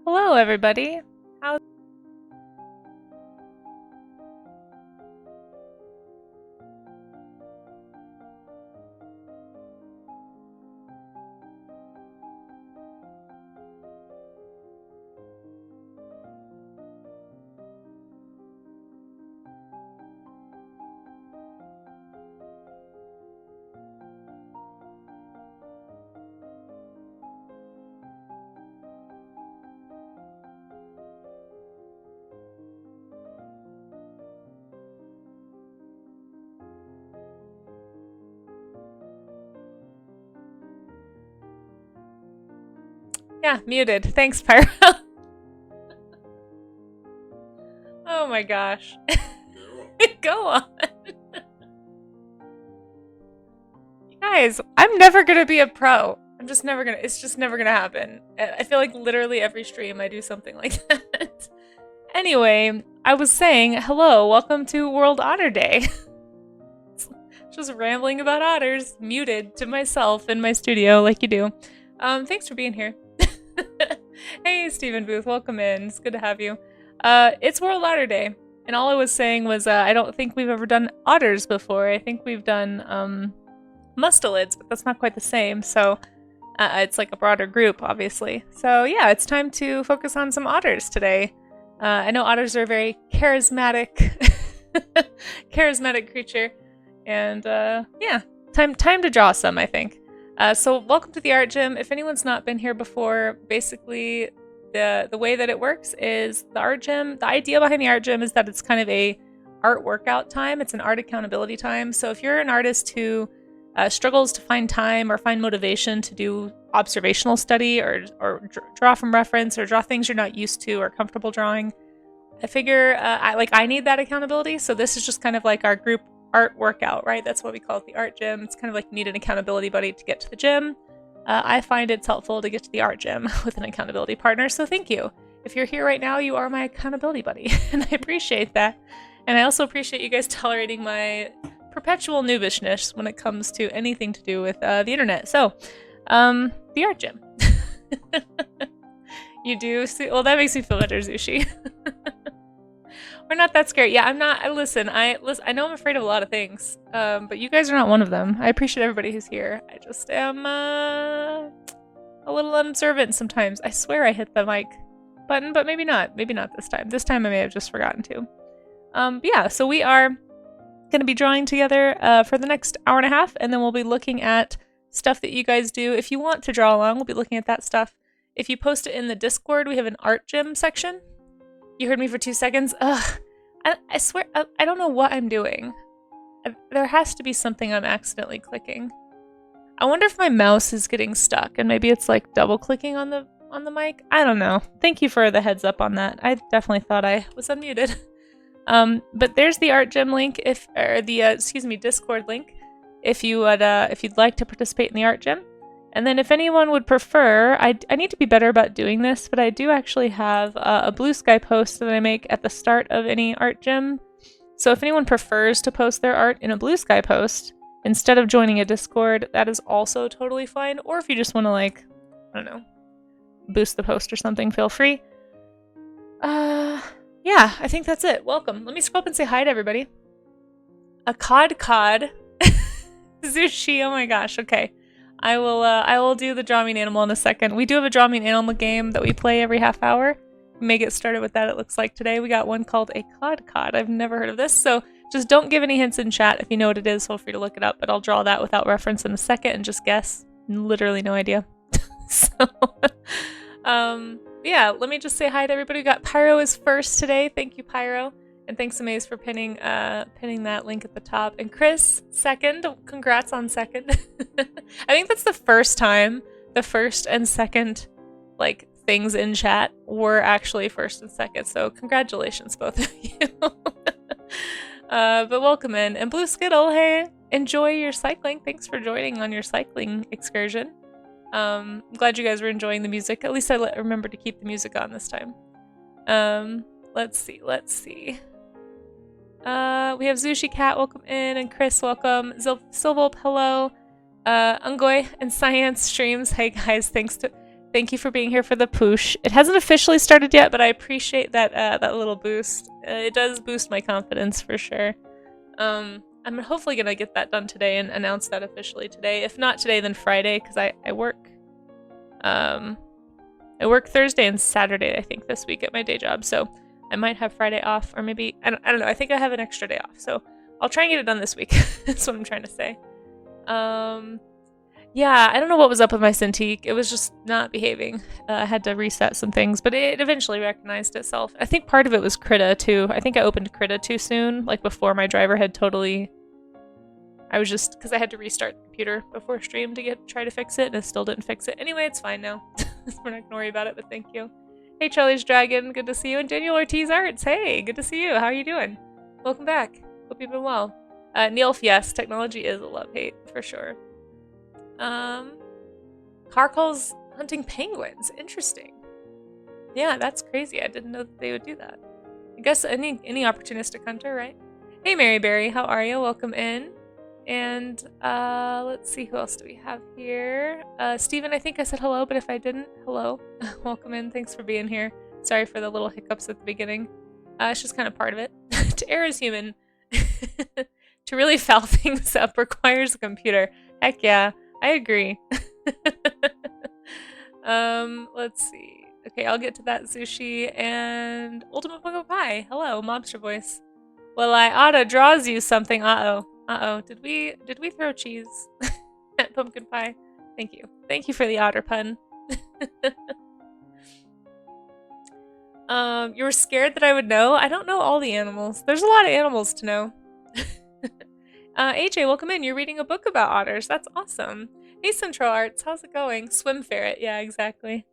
Hello, everybody. How? Yeah, muted. Thanks, Pyro. Oh my gosh. Go on. You guys, I'm never gonna be a pro. It's just never gonna happen. I feel like literally every stream I do something like that. Anyway, I was saying, hello, welcome to World Otter Day. Just rambling about otters, muted to myself in my studio like you do. Thanks for being here. Hey, Stephen Booth, welcome in. It's good to have you. It's World Otter Day, and all I was saying was I don't think we've ever done otters before. I think we've done mustelids, but that's not quite the same, so it's like a broader group, obviously. So yeah, it's time to focus on some otters today. I know otters are a very charismatic, charismatic creature, and yeah, time to draw some, I think. So welcome to the art gym. If anyone's not been here before, basically the way that it works is the art gym. The idea behind the art gym is that it's kind of a art workout time. It's an art accountability time. So if you're an artist who struggles to find time or find motivation to do observational study or draw from reference or draw things you're not used to or comfortable drawing, I figure I need that accountability. So this is just kind of like our group art workout, right? That's what we call it, the art gym. It's kind of like you need an accountability buddy to get to the gym. I find it's helpful to get to the art gym with an accountability partner, so thank you. If you're here right now, you are my accountability buddy, and I appreciate that. And I also appreciate you guys tolerating my perpetual noobishness when it comes to anything to do with the internet. So, the art gym. You do see? Well, that makes me feel better, Zushi. We're not that scared. Yeah, I'm not. I know I'm afraid of a lot of things, but you guys are not one of them. I appreciate everybody who's here. I just am a little unobservant sometimes. I swear I hit the mic button, but maybe not. Maybe not this time. This time I may have just forgotten to. Yeah, so we are going to be drawing together for the next hour and a half, and then we'll be looking at stuff that you guys do. If you want to draw along, we'll be looking at that stuff. If you post it in the Discord, we have an art gym section. You heard me for 2 seconds? Ugh. I swear, I don't know what I'm doing. There has to be something I'm accidentally clicking. I wonder if my mouse is getting stuck and maybe it's like double clicking on the mic. I don't know. Thank you for the heads up on that. I definitely thought I was unmuted. But there's the art gym link Discord link if you would if you'd like to participate in the art gym. And then if anyone would prefer, I need to be better about doing this, but I do actually have a Blue Sky post that I make at the start of any art gym. So if anyone prefers to post their art in a Blue Sky post instead of joining a Discord, that is also totally fine. Or if you just want to, like, I don't know, boost the post or something, feel free. Yeah, I think that's it. Welcome. Let me scroll up and say hi to everybody. A cod. Zushi, oh my gosh, okay. I will do the Draw Me an Animal in a second. We do have a Draw Me an Animal game that we play every half hour. We may get started with that, it looks like today. We got one called a cod. I've never heard of this, so just don't give any hints in chat. If you know what it is, feel free to look it up, but I'll draw that without reference in a second and just guess. Literally no idea. So, yeah, let me just say hi to everybody. We got Pyro is first today. Thank you, Pyro. And thanks, Amaze, for pinning that link at the top. And Chris, second. Congrats on second. I think that's the first time the first and second, like, things in chat were actually first and second. So congratulations, both of you. But welcome in. And Blue Skittle, hey, enjoy your cycling. Thanks for joining on your cycling excursion. I'm glad you guys were enjoying the music. At least I remember to keep the music on this time. Let's see. We have Zushi Cat, welcome in, and Chris, welcome. Silvolp, hello. Ungoy and Science Streams, hey guys, Thank you for being here for the push. It hasn't officially started yet, but I appreciate that that little boost. It does boost my confidence for sure. I'm hopefully gonna get that done today and announce that officially today. If not today, then Friday, because I work. I work Thursday and Saturday, I think, this week at my day job, so I might have Friday off, or maybe I don't know. I think I have an extra day off, so I'll try and get it done this week. That's what I'm trying to say. Yeah, I don't know what was up with my Cintiq. It was just not behaving. I had to reset some things, but it eventually recognized itself. I think part of it was Krita, too. I think I opened Krita too soon, like before my driver had totally... I was just... because I had to restart the computer before stream to try to fix it, and it still didn't fix it. Anyway, it's fine now. We're not going to worry about it, but thank you. Hey, Charlie's Dragon, good to see you. And Daniel Ortiz Arts, hey, good to see you. How are you doing? Welcome back. Hope you've been well. Neilf, yes, technology is a love-hate, for sure. Carcol's hunting penguins. Interesting. Yeah, that's crazy. I didn't know that they would do that. I guess any opportunistic hunter, right? Hey, Mary Berry, how are you? Welcome in. And let's see, who else do we have here? Steven, I think I said hello, but if I didn't, hello. Welcome in. Thanks for being here. Sorry for the little hiccups at the beginning. It's just kind of part of it. To err is human. To really foul things up requires a computer. Heck yeah. I agree. Let's see. Okay, I'll get to that sushi and Ultimate Pogo Pie. Hello, Mobster Voice. Well, I oughta draws you something. Uh-oh. Did we throw cheese at pumpkin pie? Thank you. Thank you for the otter pun. You were scared that I would know? I don't know all the animals. There's a lot of animals to know. AJ, welcome in. You're reading a book about otters. That's awesome. Hey, Central Arts. How's it going? Swim ferret. Yeah, exactly.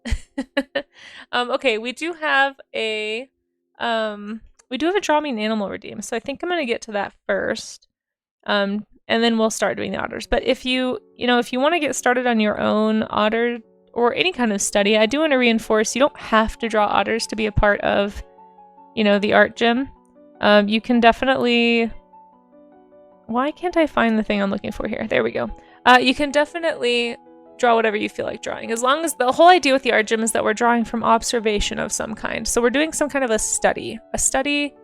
Okay, we do have a Draw Me an Animal redeem, so I think I'm going to get to that first. And then we'll start doing the otters. But if you want to get started on your own otter or any kind of study, I do want to reinforce you don't have to draw otters to be a part of, the art gym. You can definitely... Why can't I find the thing I'm looking for here? There we go. You can definitely draw whatever you feel like drawing. As long as the whole idea with the art gym is that we're drawing from observation of some kind. So we're doing some kind of a study. A study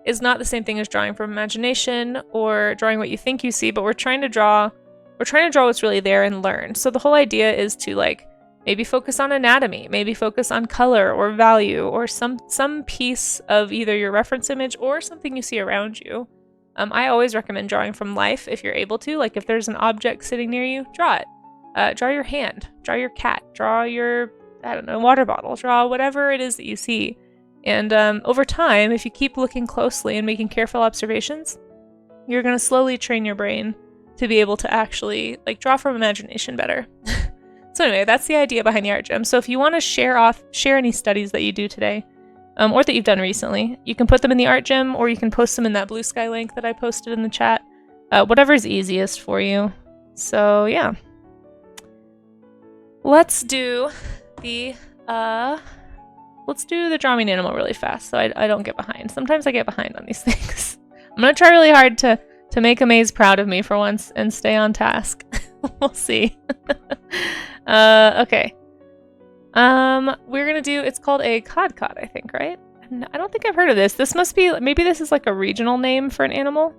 is not the same thing as drawing from imagination or drawing what you think you see, but we're trying to draw what's really there and learn. So the whole idea is to maybe focus on anatomy, maybe focus on color or value or some piece of either your reference image or something you see around you. I always recommend drawing from life if you're able to. Like if there's an object sitting near you, draw it. Draw your hand, draw your cat, draw your, water bottle, draw whatever it is that you see. And over time, if you keep looking closely and making careful observations, you're going to slowly train your brain to be able to actually draw from imagination better. So anyway, that's the idea behind the art gym. So if you want to share any studies that you do today, or that you've done recently, you can put them in the art gym, or you can post them in that Blue Sky link that I posted in the chat. Whatever's easiest for you. So yeah. Let's do the Draw Me an Animal really fast so I don't get behind. Sometimes I get behind on these things. I'm gonna try really hard to make Amaze proud of me for once and stay on task. We'll see. Okay. We're gonna do, it's called a cod, I think, right? I don't think I've heard of this. This must be, maybe this is like a regional name for an animal.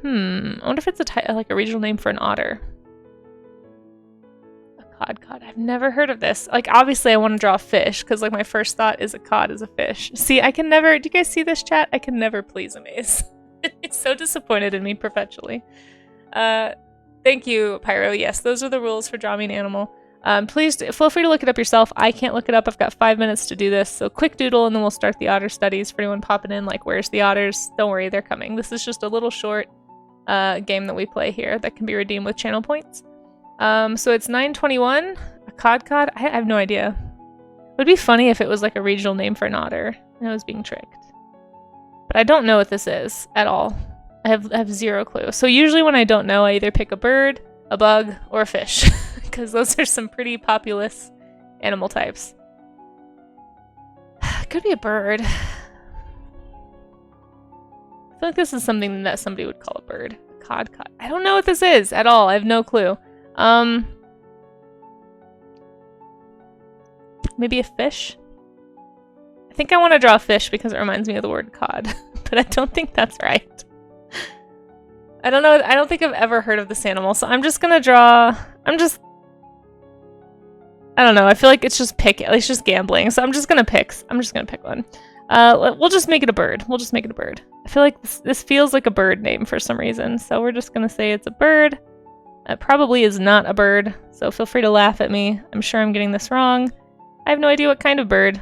I wonder if it's a regional name for an otter. A cod. I've never heard of this. Obviously I want to draw a fish, because my first thought is a cod is a fish. See, I can never, do you guys see this, chat? I can never please Amaze. It's so disappointed in me perpetually. Thank you, Pyro. Yes, those are the rules for Draw Me an Animal. Please feel free to look it up yourself. I can't look it up. I've got 5 minutes to do this. So quick doodle and then we'll start the otter studies. For anyone popping in, where's the otters? Don't worry, they're coming. This is just a little short game that we play here that can be redeemed with channel points. So it's 9:21. A cod? I have no idea. It would be funny if it was a regional name for an otter and I was being tricked. But I don't know what this is at all. I have zero clue. So usually when I don't know, I either pick a bird, a bug, or a fish. Because those are some pretty populous animal types. Could be a bird. I feel like this is something that somebody would call a bird. Cod. I don't know what this is at all. I have no clue. Maybe a fish? I think I want to draw a fish because it reminds me of the word cod, but I don't think that's right. I don't know. I don't think I've ever heard of this animal, so I'm just gonna draw... I don't know. I feel like it's just gambling, so I'm just gonna pick one. We'll just make it a bird. I feel like this feels like a bird name for some reason, so we're just gonna say it's a bird. It probably is not a bird, so feel free to laugh at me. I'm sure I'm getting this wrong. I have no idea what kind of bird.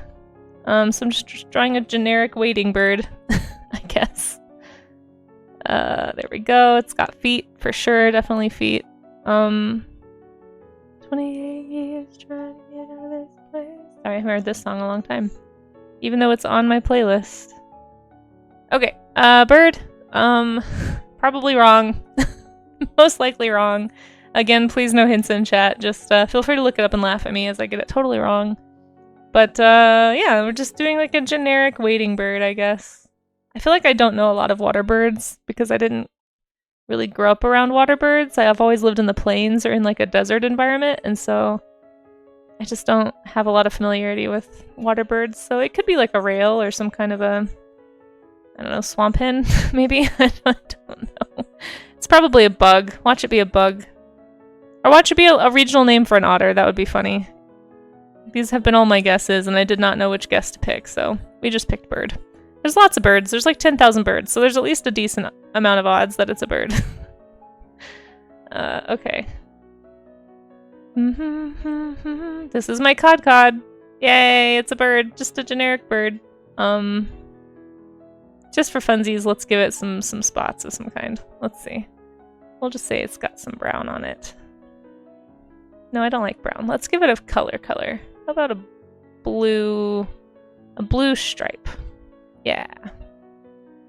So I'm just drawing a generic wading bird, I guess. There we go. It's got feet for sure, definitely feet. 28 years trying to get out of this place. Sorry, I haven't heard this song in a long time. Even though it's on my playlist. Okay, bird. Probably wrong. Most likely wrong. Again, please no hints in chat. Just feel free to look it up and laugh at me as I get it totally wrong. But yeah, we're just doing like a generic wading bird, I guess. I feel like I don't know a lot of water birds because I didn't really grow up around water birds. I've always lived in the plains or in like a desert environment, and so I just don't have a lot of familiarity with water birds. So it could be like a rail or some kind of a, I don't know, swamp hen, maybe? I don't know. It's probably a bug. Watch it be a bug. Or watch it be a regional name for an otter. That would be funny. These have been all my guesses, and I did not know which guess to pick, so we just picked bird. There's lots of birds. There's like 10,000 birds, so there's at least a decent amount of odds that it's a bird. Okay. This is my cod. Yay, it's a bird. Just a generic bird. Just for funsies, let's give it some spots of some kind. Let's see. We'll just say it's got some brown on it. No, I don't like brown. Let's give it a color. How about a blue stripe? Yeah.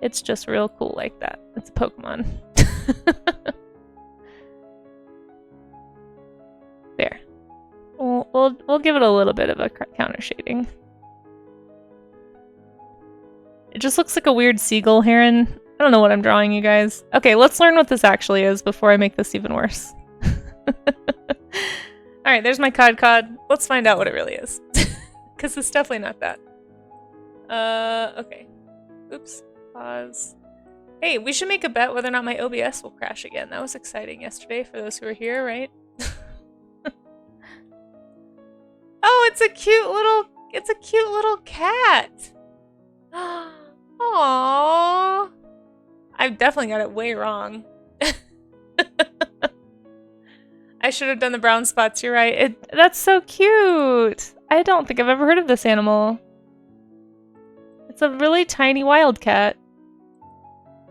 It's just real cool like that. It's a Pokemon. There. We'll give it a little bit of a counter shading. It just looks like a weird seagull heron. I don't know what I'm drawing, you guys. Okay, let's learn what this actually is before I make this even worse. Alright, there's my cod. Let's find out what it really is. Because it's definitely not that. Okay. Oops. Pause. Hey, we should make a bet whether or not my OBS will crash again. That was exciting yesterday for those who were here, right? Oh, it's a cute little cat. Aww. I've definitely got it way wrong. I should have done the brown spots, you're right. That's so cute. I don't think I've ever heard of this animal. It's a really tiny wildcat.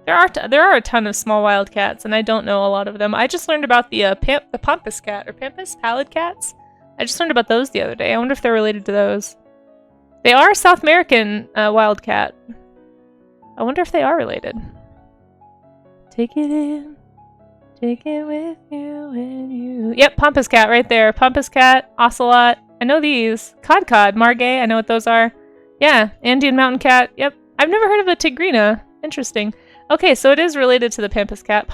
There are a ton of small wildcats, and I don't know a lot of them. I just learned about the pampas cat, or pampas pallid cats. I just learned about those the other day. I wonder if they're related to those. They are South American wildcat. I wonder if they are related. Take it in. Take it with you when you... Yep, pampas cat right there. Pampas cat, ocelot. I know these. Cod, margay. I know what those are. Yeah, Andean mountain cat. Yep. I've never heard of a tigrina. Interesting. Okay, so it is related to the pampas cat.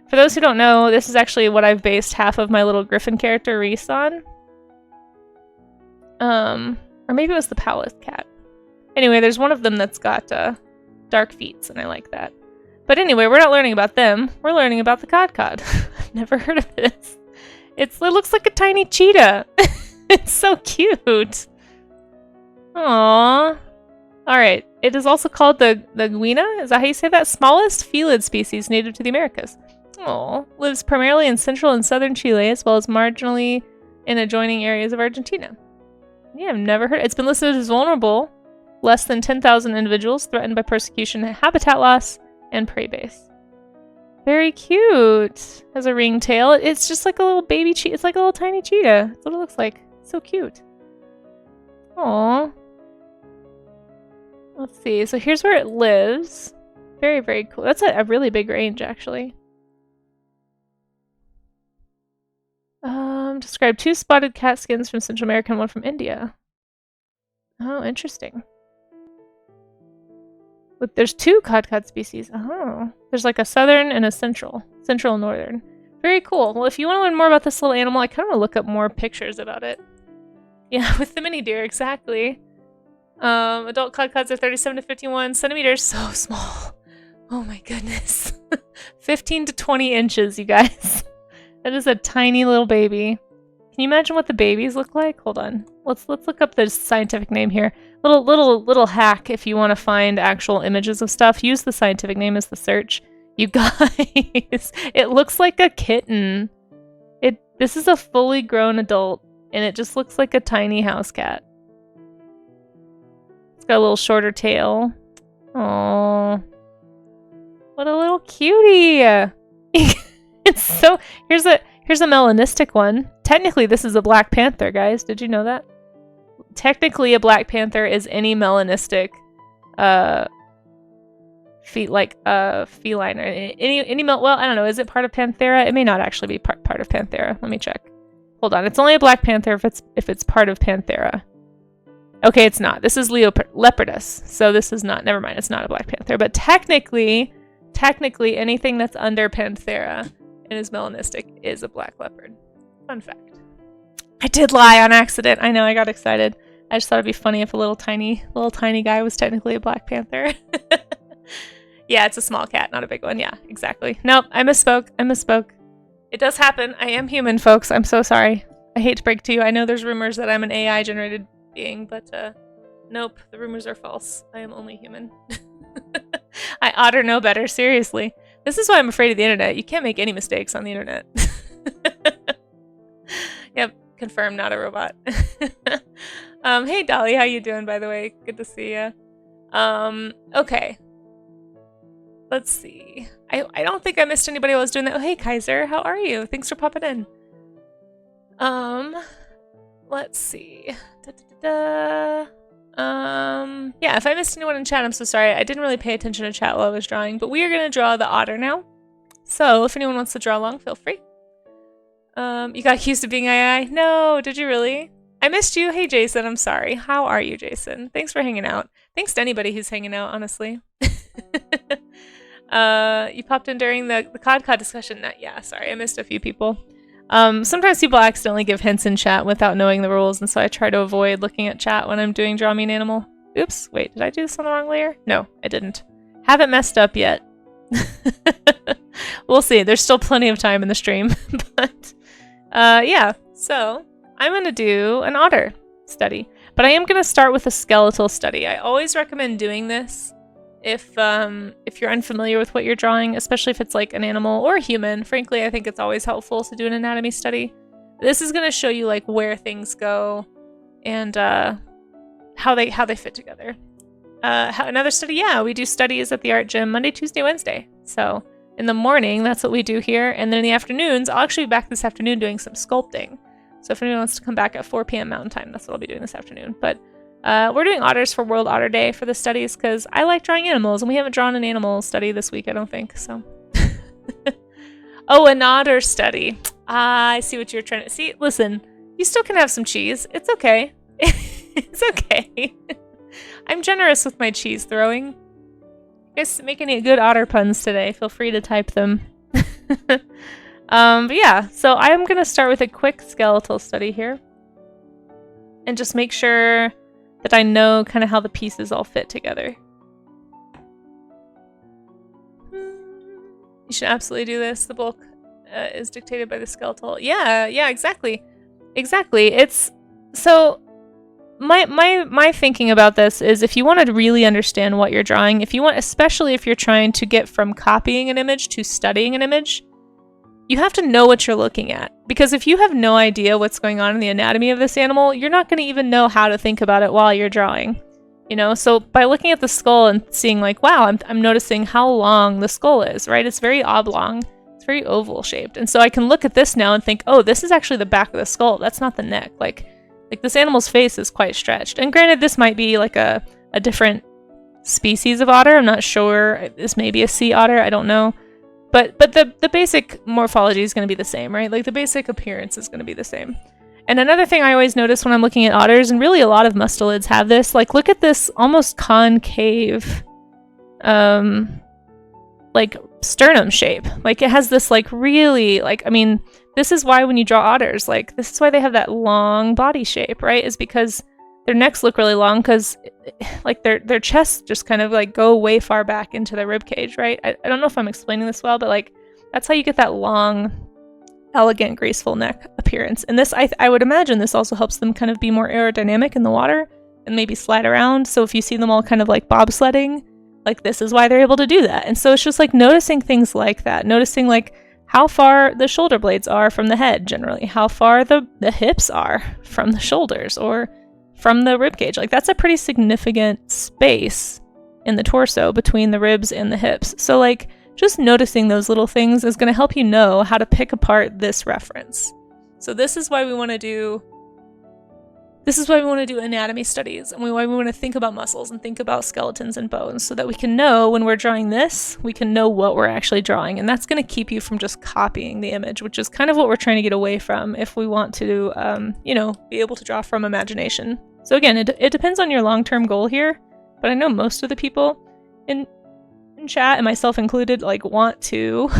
For those who don't know, this is actually what I've based half of my little griffin character Reese on. Or maybe it was the pallid cat. Anyway, there's one of them that's got dark feet, and I like that. But anyway, we're not learning about them. We're learning about the cod. I've never heard of this. It looks like a tiny cheetah. It's so cute. Aww. Alright, it is also called the guina. Is that how you say that? Smallest felid species native to the Americas. Aww. Lives primarily in central and southern Chile, as well as marginally in adjoining areas of Argentina. Yeah, I've never heard. It's been listed as vulnerable. Less than 10,000 individuals threatened by persecution, habitat loss, and prey base. Very cute. Has a ringtail. It's just like a little baby cheetah. It's like a little tiny cheetah. That's what it looks like. So cute. Aww. Let's see. So here's where it lives. Very, very cool. That's a really big range, actually. Describe 2 spotted cat skins from Central America and 1 from India. Oh, interesting. But there's 2 cod species. Oh. There's like a southern and a central and northern. Very cool. Well, if you want to learn more about this little animal, I kind of want to look up more pictures about it. Yeah, with the mini deer, exactly. Adult codcods are 37 to 51 centimeters. So small. Oh my goodness. 15 to 20 inches, you guys. That is a tiny little baby. Can you imagine what the babies look like? Hold on. Let's look up the scientific name here. Little hack if you want to find actual images of stuff. Use the scientific name as the search. You guys, it looks like a kitten. This is a fully grown adult, and it just looks like a tiny house cat. It's got a little shorter tail. Aww. What a little cutie. It's so... Here's a melanistic one. Technically, this is a black panther, guys. Did you know that? Technically, a black panther is any melanistic feline or well, I don't know. Is it part of Panthera? It may not actually be part of Panthera. Let me check. Hold on. It's only a black panther if it's part of Panthera. Okay, it's not. This is Leopardus. So this is not. Never mind. It's not a black panther. But technically, anything that's under Panthera and is melanistic is a black leopard. Fun fact. I did lie on accident. I know. I got excited. I just thought it'd be funny if a little tiny guy was technically a black panther. Yeah, it's a small cat, not a big one. Yeah, exactly. Nope, I misspoke. It does happen. I am human, folks. I'm so sorry. I hate to break to you. I know there's rumors that I'm an AI-generated being, but nope, the rumors are false. I am only human. I ought to know better, seriously. This is why I'm afraid of the internet. You can't make any mistakes on the internet. Yep, confirmed, not a robot. Hey, Dolly, how you doing, by the way? Good to see you. Okay. Let's see. I don't think I missed anybody while I was doing that. Oh, hey, Kaiser. How are you? Thanks for popping in. Let's see. Yeah, if I missed anyone in chat, I'm so sorry. I didn't really pay attention to chat while I was drawing, but we are going to draw the otter now. So if anyone wants to draw along, feel free. You got accused of being AI? No, did you really? I missed you. Hey, Jason. I'm sorry. How are you, Jason? Thanks for hanging out. Thanks to anybody who's hanging out, honestly. You popped in during the COD discussion. Yeah, sorry, I missed a few people. Sometimes people accidentally give hints in chat without knowing the rules, and so I try to avoid looking at chat when I'm doing Draw Me an Animal. Oops, wait, did I do this on the wrong layer? No, I didn't. Haven't messed up yet. We'll see. There's still plenty of time in the stream. But, yeah, so I'm going to do an otter study. But I am going to start with a skeletal study. I always recommend doing this if you're unfamiliar with what you're drawing, especially if it's like an animal or a human. Frankly, I think it's always helpful to do an anatomy study. This is going to show you like where things go and how they fit together. Another study, yeah, we do studies at the art gym Monday, Tuesday, Wednesday. So in the morning, that's what we do here. And then in the afternoons, I'll actually be back this afternoon doing some sculpting. So if anyone wants to come back at 4 p.m. Mountain Time, that's what I'll be doing this afternoon. But we're doing otters for World Otter Day for the studies because I like drawing animals, and we haven't drawn an animal study this week, I don't think. So, oh, an otter study. I see what you're trying to see. Listen, you still can have some cheese. It's okay. It's okay. I'm generous with my cheese throwing. You guys make any good otter puns today? Feel free to type them. But yeah, so I'm gonna start with a quick skeletal study here, and just make sure that I know kind of how the pieces all fit together. You should absolutely do this. The bulk is dictated by the skeletal. Yeah, exactly. It's so my thinking about this is if you want to really understand what you're drawing, especially if you're trying to get from copying an image to studying an image, you have to know what you're looking at. Because if you have no idea what's going on in the anatomy of this animal, you're not going to even know how to think about it while you're drawing. You know, so by looking at the skull and seeing like, wow, I'm noticing how long the skull is, right? It's very oblong. It's very oval shaped. And so I can look at this now and think, oh, this is actually the back of the skull. That's not the neck. Like this animal's face is quite stretched. And granted, this might be like a different species of otter. I'm not sure. This may be a sea otter. I don't know. But the basic morphology is going to be the same, right? Like the basic appearance is going to be the same. And another thing I always notice when I'm looking at otters, and really a lot of mustelids have this, like look at this almost concave, like sternum shape. Like it has this like really, like, I mean, this is why when you draw otters, like, this is why they have that long body shape, right? Is because their necks look really long because, like, their chests just kind of, like, go way far back into their rib cage, right? I don't know if I'm explaining this well, but, like, that's how you get that long, elegant, graceful neck appearance. And this, I would imagine this also helps them kind of be more aerodynamic in the water and maybe slide around. So if you see them all kind of, like, bobsledding, like, this is why they're able to do that. And so it's just, like, noticing things like that. Noticing, like, how far the shoulder blades are from the head, generally. How far the hips are from the shoulders or from the rib cage. Like, that's a pretty significant space in the torso between the ribs and the hips. So, like, just noticing those little things is going to help you know how to pick apart this reference. So this is why we want to do anatomy studies, and why we want to think about muscles and think about skeletons and bones, so that we can know when we're drawing this, we can know what we're actually drawing. And that's going to keep you from just copying the image, which is kind of what we're trying to get away from if we want to, be able to draw from imagination. So again, it depends on your long-term goal here, but I know most of the people in chat, and myself included, like, want to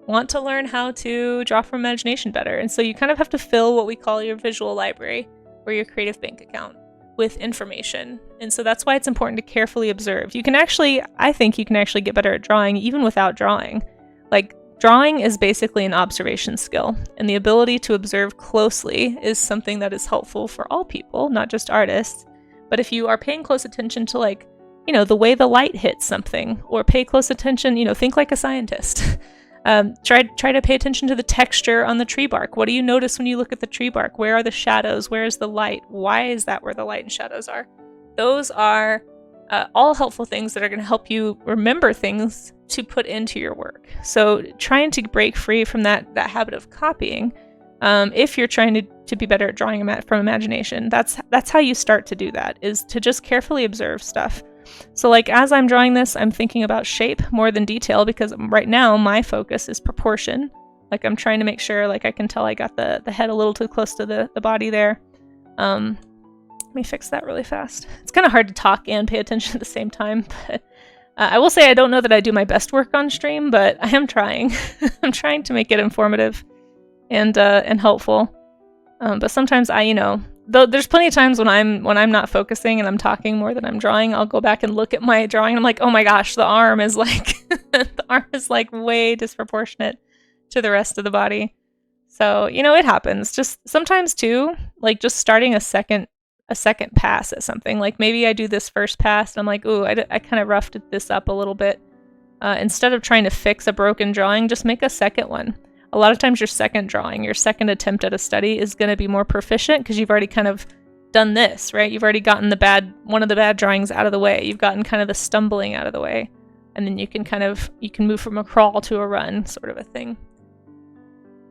learn how to draw from imagination better. And so you kind of have to fill what we call your visual library, or your creative bank account, with information. And so that's why it's important to carefully observe. I think you can actually get better at drawing even without drawing. Like, drawing is basically an observation skill, and the ability to observe closely is something that is helpful for all people, not just artists. But if you are paying close attention to, like, the way the light hits something, or pay close attention, think like a scientist. Try to pay attention to the texture on the tree bark. What do you notice when you look at the tree bark? Where are the shadows? Where is the light? Why is that where the light and shadows are? Those are all helpful things that are going to help you remember things to put into your work. So trying to break free from that habit of copying, if you're trying to be better at drawing from imagination, that's how you start to do that, is to just carefully observe stuff. So, like, as I'm drawing this, I'm thinking about shape more than detail, because right now my focus is proportion. Like, I'm trying to make sure, like, I can tell I got the head a little too close to the body there. Let me fix that really fast. It's kind of hard to talk and pay attention at the same time, but I will say I don't know that I do my best work on stream, but I am trying. I'm trying to make it informative and helpful. But sometimes though there's plenty of times when I'm not focusing and I'm talking more than I'm drawing, I'll go back and look at my drawing and I'm like, oh my gosh, the arm is like way disproportionate to the rest of the body. So, it happens. Just sometimes too, like, just starting a second pass at something. Like, maybe I do this first pass and I'm like, ooh, I kind of roughed this up a little bit. Instead of trying to fix a broken drawing, just make a second one. A lot of times your second drawing, your second attempt at a study is going to be more proficient because you've already kind of done this, right? You've already gotten one of the bad drawings out of the way. You've gotten kind of the stumbling out of the way. And then you can move from a crawl to a run, sort of a thing.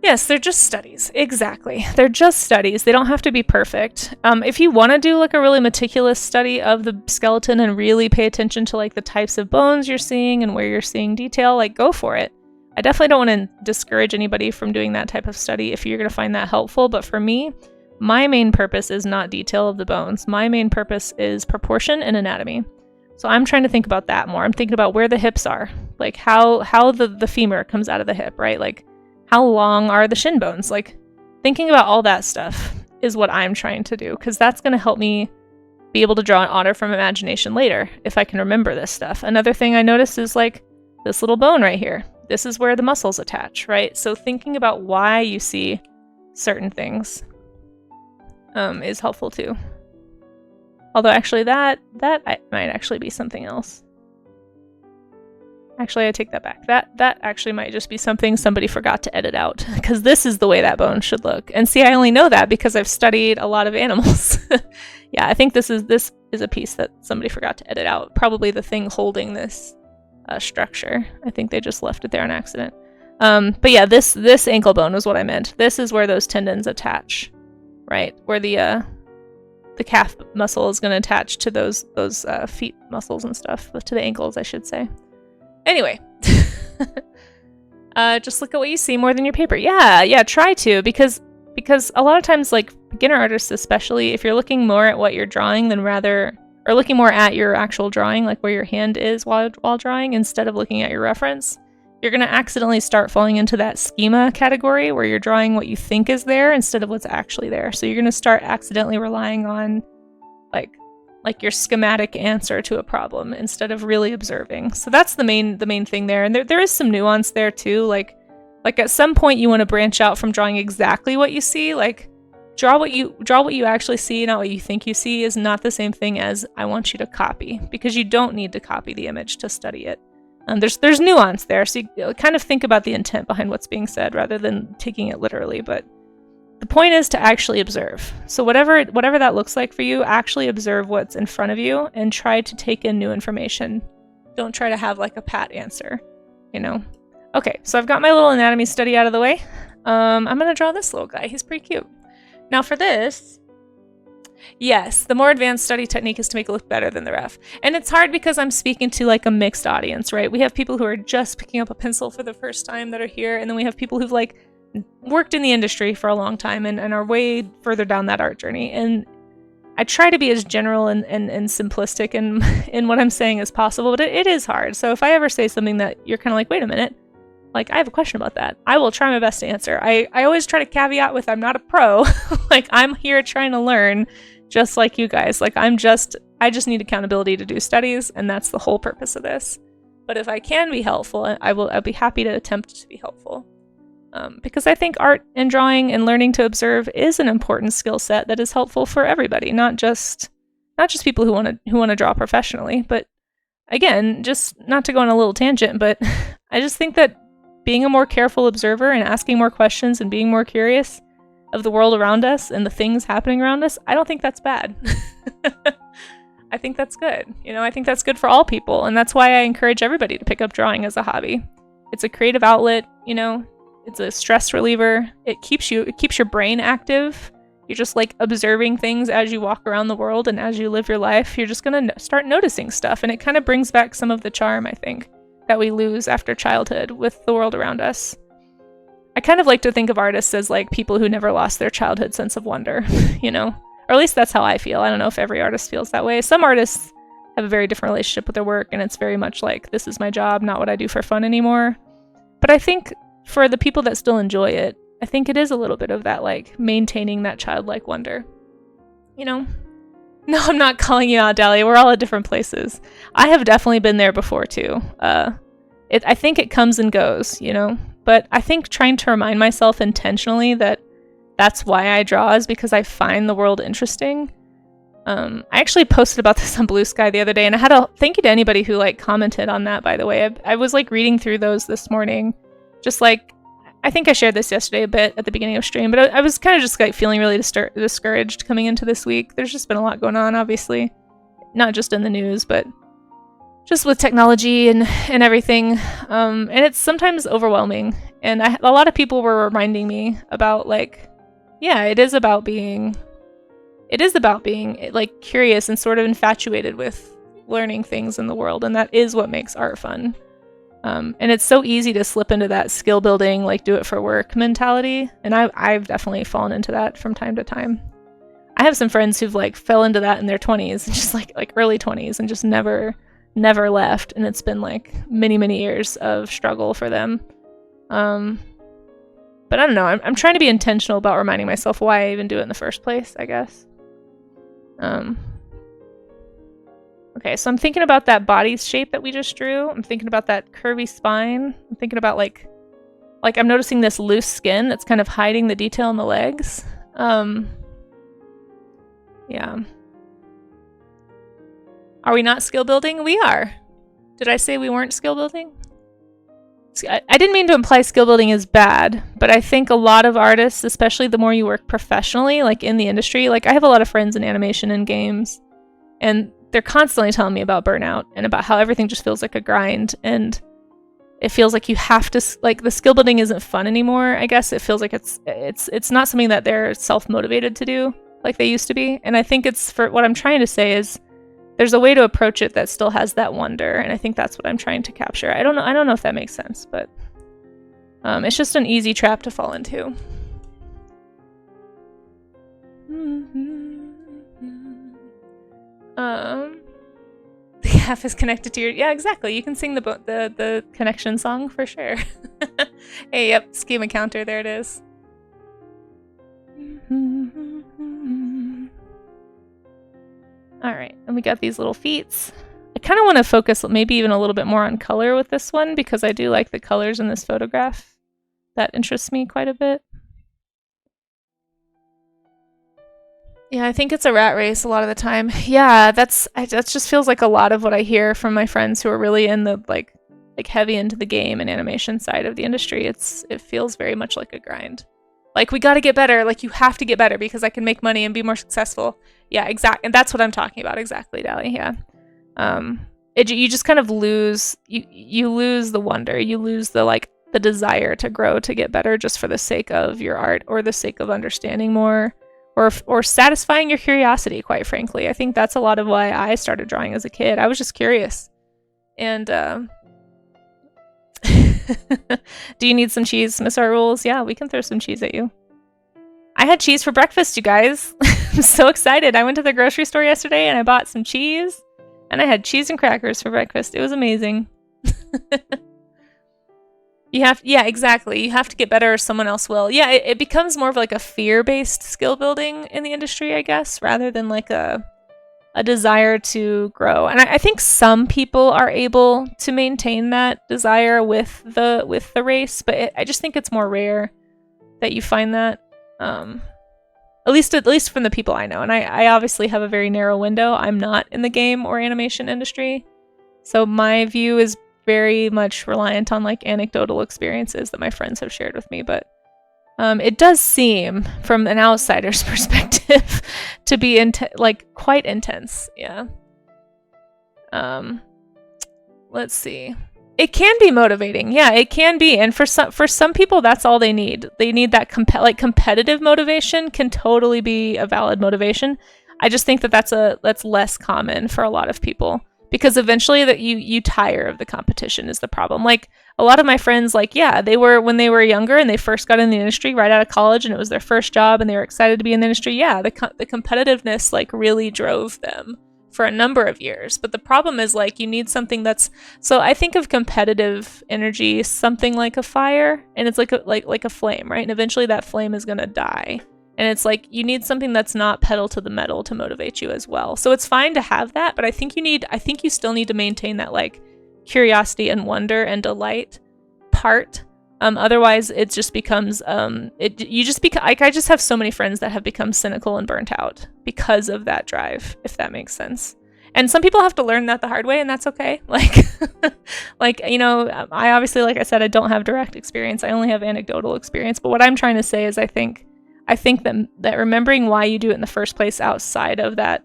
Yes, they're just studies. Exactly. They're just studies. They don't have to be perfect. If you want to do, like, a really meticulous study of the skeleton and really pay attention to, like, the types of bones you're seeing and where you're seeing detail, like, go for it. I definitely don't want to discourage anybody from doing that type of study if you're going to find that helpful. But for me, my main purpose is not detail of the bones. My main purpose is proportion and anatomy. So I'm trying to think about that more. I'm thinking about where the hips are, like how the femur comes out of the hip, right? Like, how long are the shin bones? Like, thinking about all that stuff is what I'm trying to do, because that's going to help me be able to draw an otter from imagination later if I can remember this stuff. Another thing I noticed is, like, this little bone right here. This is where the muscles attach, right? So thinking about why you see certain things is helpful too. Although actually that might actually be something else. Actually, I take that back. That actually might just be something somebody forgot to edit out, because this is the way that bone should look. And see, I only know that because I've studied a lot of animals. Yeah, I think this is a piece that somebody forgot to edit out. Probably the thing holding this structure. I think they just left it there on accident. But yeah, this ankle bone was what I meant. This is where those tendons attach, right? Where the calf muscle is going to attach to those feet muscles and stuff, to the ankles, I should say. Anyway, just look at what you see more than your paper. Yeah, try to, because a lot of times, like, beginner artists especially, if you're looking more at what you're drawing or looking more at your actual drawing, like where your hand is while drawing, instead of looking at your reference, you're going to accidentally start falling into that schema category where you're drawing what you think is there instead of what's actually there. So you're going to start accidentally relying on like your schematic answer to a problem instead of really observing. So that's the main thing there. And there is some nuance there too. Like at some point you want to branch out from drawing exactly what you see. Like draw what you actually see, not what you think you see, is not the same thing as I want you to copy, because you don't need to copy the image to study it. There's nuance there, so you kind of think about the intent behind what's being said rather than taking it literally. But the point is to actually observe. So whatever that looks like for you, actually observe what's in front of you and try to take in new information. Don't try to have like a pat answer, you know? Okay, so I've got my little anatomy study out of the way. I'm gonna draw this little guy. He's pretty cute. Now for this, yes, the more advanced study technique is to make it look better than the ref. And it's hard because I'm speaking to like a mixed audience, right? We have people who are just picking up a pencil for the first time that are here, and then we have people who've like worked in the industry for a long time and are way further down that art journey. And I try to be as general and simplistic in what I'm saying as possible, but it is hard. So if I ever say something that you're kind of like, wait a minute, like I have a question about that, I will try my best to answer. I always try to caveat with I'm not a pro. Like I'm here trying to learn just like you guys. Like I just need accountability to do studies, and that's the whole purpose of this. But if I can be helpful, I'll be happy to attempt to be helpful. Because I think art and drawing and learning to observe is an important skill set that is helpful for everybody, not just people who want to draw professionally. But again, just not to go on a little tangent, but I just think that being a more careful observer and asking more questions and being more curious of the world around us and the things happening around us, I don't think that's bad. I think that's good. You know, I think that's good for all people, and that's why I encourage everybody to pick up drawing as a hobby. It's a creative outlet, you know. It's a stress reliever. It keeps your brain active. You're just like observing things as you walk around the world and as you live your life. You're just going to start noticing stuff, and it kind of brings back some of the charm, I think, that we lose after childhood with the world around us. I kind of like to think of artists as like people who never lost their childhood sense of wonder, you know? Or at least that's how I feel. I don't know if every artist feels that way. Some artists have a very different relationship with their work, and it's very much like, this is my job, not what I do for fun anymore. But I think for the people that still enjoy it, I think it is a little bit of that, like, maintaining that childlike wonder. You know? No, I'm not calling you out, Dahlia. We're all at different places. I have definitely been there before, too. I think it comes and goes, you know? But I think trying to remind myself intentionally that that's why I draw is because I find the world interesting. I actually posted about this on Blue Sky the other day, and I had a thank you to anybody who, like, commented on that, by the way. I was, like, reading through those this morning. Just, like, I think I shared this yesterday a bit at the beginning of stream, but I was kind of just like feeling really discouraged coming into this week. There's just been a lot going on, obviously, not just in the news, but just with technology and everything. And it's sometimes overwhelming. And a lot of people were reminding me about, like, yeah, it is about being like curious and sort of infatuated with learning things in the world, and that is what makes art fun. And it's so easy to slip into that skill building, like do it for work mentality. And I've definitely fallen into that from time to time. I have some friends who've like fell into that in their 20s, just like early 20s, and just never left. And it's been like many years of struggle for them. But I don't know. I'm trying to be intentional about reminding myself why I even do it in the first place, I guess. Okay, so I'm thinking about that body shape that we just drew. I'm thinking about that curvy spine. I'm thinking about like I'm noticing this loose skin that's kind of hiding the detail in the legs. Yeah. Are we not skill building? We are. Did I say we weren't skill building? I didn't mean to imply skill building is bad, but I think a lot of artists, especially the more you work professionally, like in the industry, like I have a lot of friends in animation and games, and they're constantly telling me about burnout and about how everything just feels like a grind, and it feels like you have to, like, the skill building isn't fun anymore. I guess it feels like it's not something that they're self-motivated to do like they used to be. And I think it's, for what I'm trying to say is there's a way to approach it that still has that wonder, and I think that's what I'm trying to capture. I don't know if that makes sense, but it's just an easy trap to fall into. half is connected to your... Yeah, exactly. You can sing the connection song for sure. Hey, yep, schema counter, there it is. Alright, and we got these little feet. I kind of want to focus maybe even a little bit more on color with this one because I do like the colors in this photograph. That interests me quite a bit. Yeah, I think it's a rat race a lot of the time. Yeah, that just feels like a lot of what I hear from my friends who are really in the like heavy into the game and animation side of the industry. It feels very much like a grind. Like, we got to get better. Like, you have to get better because I can make money and be more successful. Yeah, exactly. And that's what I'm talking about. Exactly, Dali. Yeah. You just kind of lose, you lose the wonder. You lose the desire to grow, to get better just for the sake of your art or the sake of understanding more or satisfying your curiosity, quite frankly. I think that's a lot of why I started drawing as a kid. I was just curious. And, do you need some cheese, Miss Art Rules? Yeah, we can throw some cheese at you. I had cheese for breakfast, you guys. I'm so excited. I went to the grocery store yesterday and I bought some cheese. And I had cheese and crackers for breakfast. It was amazing. Yeah, exactly. You have to get better or someone else will. Yeah, it becomes more of like a fear-based skill building in the industry, I guess, rather than like a desire to grow. And I think some people are able to maintain that desire with the race, but I just think it's more rare that you find that. At least from the people I know. And I obviously have a very narrow window. I'm not in the game or animation industry. So my view is very much reliant on like anecdotal experiences that my friends have shared with me. But it does seem, from an outsider's perspective, to be quite intense. Yeah. Let's see. It can be motivating. Yeah, it can be. And for some people, that's all they need. They need that competitive motivation can totally be a valid motivation. I just think that that's less common for a lot of people because eventually that you tire of the competition is the problem. Like a lot of my friends, like, yeah, when they were younger and they first got in the industry right out of college and it was their first job and they were excited to be in the industry. Yeah, the competitiveness like really drove them for a number of years. But the problem is like you need something so I think of competitive energy something like a fire, and it's like a flame, right? And eventually that flame is gonna die. And it's like you need something that's not pedal to the metal to motivate you as well. So it's fine to have that, but I think you still need to maintain that like curiosity and wonder and delight part. Otherwise it just becomes I just have so many friends that have become cynical and burnt out because of that drive, if that makes sense. And some people have to learn that the hard way, and that's okay. Like, you know, I obviously, like I said, I don't have direct experience. I only have anecdotal experience. But what I'm trying to say is I think that remembering why you do it in the first place outside of that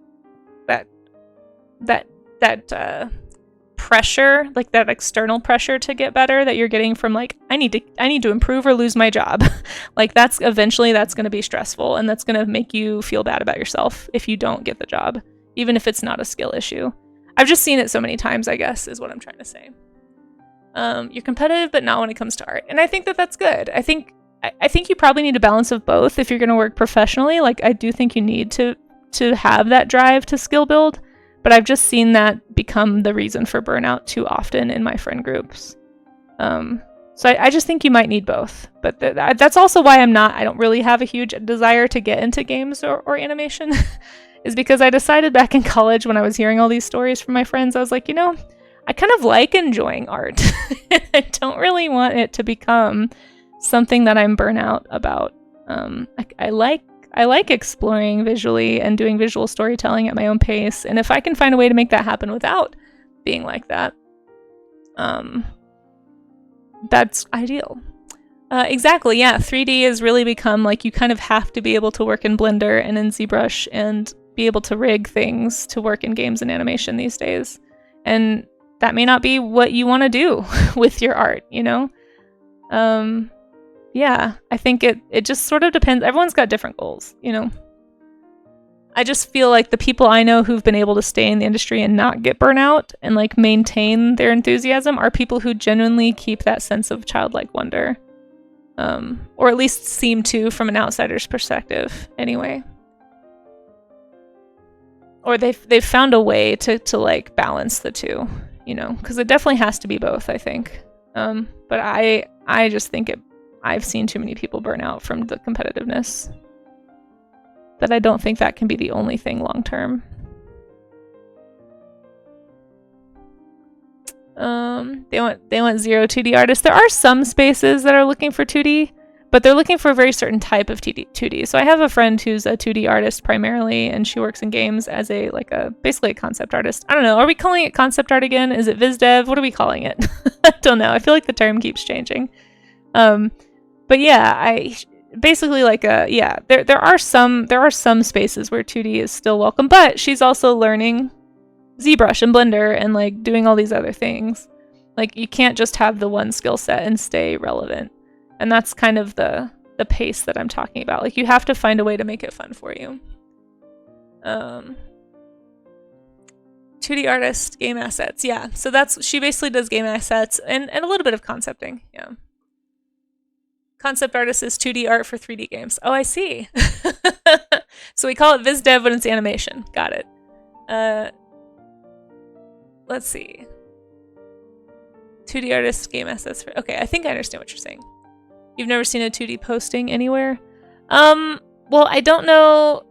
pressure, like that external pressure to get better that you're getting from like, I need to improve or lose my job. Like that's going to be stressful, and that's going to make you feel bad about yourself if you don't get the job, even if it's not a skill issue. I've just seen it so many times, I guess, is what I'm trying to say. You're competitive, but not when it comes to art. And I think that that's good. I think you probably need a balance of both if you're going to work professionally. Like I do think you need to have that drive to skill build. But I've just seen that become the reason for burnout too often in my friend groups. So I just think you might need both. But that's also why I don't really have a huge desire to get into games or animation, is because I decided back in college when I was hearing all these stories from my friends, I was like, you know, I kind of like enjoying art. I don't really want it to become something that I'm burnout about. I like exploring visually and doing visual storytelling at my own pace. And if I can find a way to make that happen without being like that, that's ideal. Exactly, yeah. 3D has really become like you kind of have to be able to work in Blender and in ZBrush and be able to rig things to work in games and animation these days. And that may not be what you want to do with your art, you know? Yeah, I think it just sort of depends. Everyone's got different goals, you know? I just feel like the people I know who've been able to stay in the industry and not get burnout and like maintain their enthusiasm are people who genuinely keep that sense of childlike wonder. Or at least seem to from an outsider's perspective, anyway. or they've found a way to like balance the two, you know, because it definitely has to be both, I think. But I just think I've seen too many people burn out from the competitiveness, that I don't think that can be the only thing long term. They want 0 2D artists. There are some spaces that are looking for 2D, but they're looking for a very certain type of 2D. So I have a friend who's a 2D artist primarily, and she works in games as basically a concept artist. I don't know. Are we calling it concept art again? Is it viz dev? What are we calling it? I don't know. I feel like the term keeps changing. But yeah, basically there are some spaces where 2D is still welcome, but she's also learning ZBrush and Blender and like doing all these other things. Like you can't just have the one skill set and stay relevant. And that's kind of the pace that I'm talking about. Like you have to find a way to make it fun for you. 2D artist, game assets. Yeah. So she basically does game assets and a little bit of concepting. Yeah. Concept artist is 2D art for 3D games. Oh, I see. So we call it viz dev when it's animation. Got it. Let's see. 2D artist, game assets. Okay, I think I understand what you're saying. You've never seen a 2D posting anywhere? Well, I don't know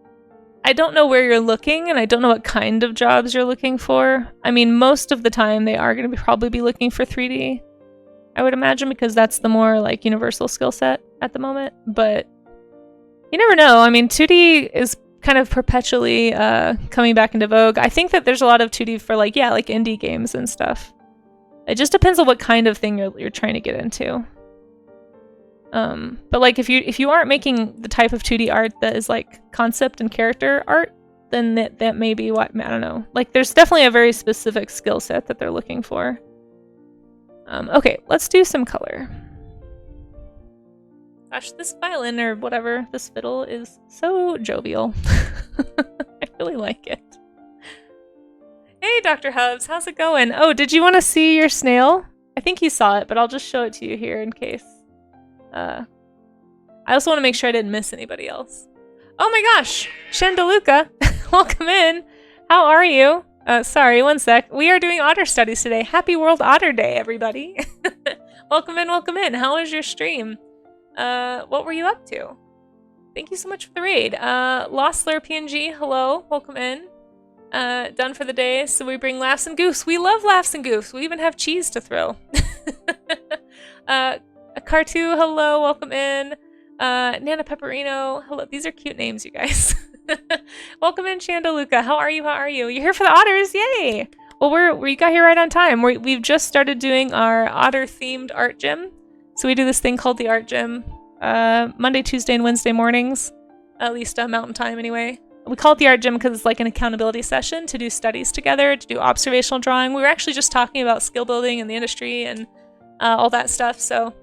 where you're looking, and I don't know what kind of jobs you're looking for. I mean, most of the time they are going to probably be looking for 3D, I would imagine, because that's the more like universal skill set at the moment. But you never know. I mean, 2D is kind of perpetually coming back into vogue. I think that there's a lot of 2D for like indie games and stuff. It just depends on what kind of thing you're trying to get into. But like if you aren't making the type of 2D art that is like concept and character art, then that may be what, I don't know. Like there's definitely a very specific skill set that they're looking for. Okay, let's do some color. Gosh, this violin or whatever, this fiddle is so jovial. I really like it. Hey, Dr. Hubs, how's it going? Oh, did you want to see your snail? I think you saw it, but I'll just show it to you here in case. I also want to make sure I didn't miss anybody else. Oh my gosh, Shandaluka, welcome in. How are you? Sorry, one sec. We are doing otter studies today. Happy World Otter Day, everybody. Welcome in, welcome in. How was your stream? What were you up to? Thank you so much for the raid. Lostler PNG, hello, welcome in. Done for the day, so we bring laughs and goofs. We love laughs and goofs. We even have cheese to throw. Cartu, hello, welcome in. Nana Pepperino, hello. These are cute names, you guys. Welcome in, Shandaluka. How are you? How are you? You're here for the otters, yay! Well, we got here right on time. We've just started doing our otter-themed art gym. So we do this thing called the art gym Monday, Tuesday, and Wednesday mornings, at least Mountain Time anyway. We call it the art gym because it's like an accountability session to do studies together, to do observational drawing. We were actually just talking about skill building in the industry and all that stuff, so...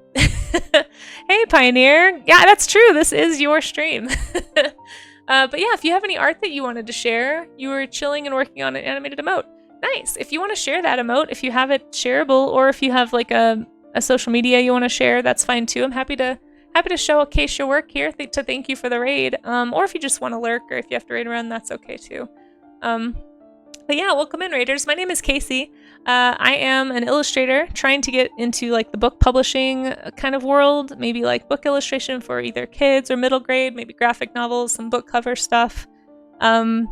Hey, Pioneer! Yeah, that's true. This is your stream. But yeah, if you have any art that you wanted to share, you were chilling and working on an animated emote. Nice. If you want to share that emote, if you have it shareable, or if you have like a social media you want to share, that's fine too. I'm happy to showcase your work here to thank you for the raid. Or if you just want to lurk, or if you have to raid around, that's okay too. But yeah, welcome in, raiders. My name is Casey. I am an illustrator trying to get into like the book publishing kind of world, maybe like book illustration for either kids or middle grade, maybe graphic novels, some book cover stuff. I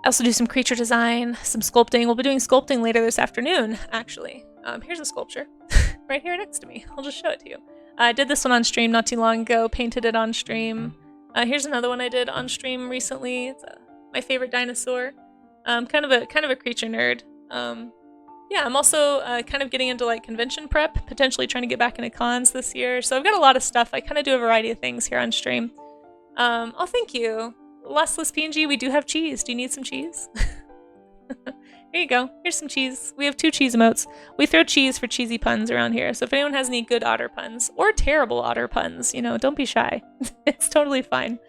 also do some creature design, some sculpting. We'll be doing sculpting later this afternoon, actually. Here's a sculpture right here next to me. I'll just show it to you. I did this one on stream not too long ago, painted it on stream. Here's another one I did on stream recently. It's my favorite dinosaur. Kind of a creature nerd. Yeah, I'm also kind of getting into like convention prep, potentially trying to get back into cons this year. So I've got a lot of stuff. I kind of do a variety of things here on stream. Oh, thank you. Lustless PNG, we do have cheese. Do you need some cheese? Here you go. Here's some cheese. We have 2 cheese emotes. We throw cheese for cheesy puns around here. So if anyone has any good otter puns or terrible otter puns, you know, don't be shy. It's totally fine.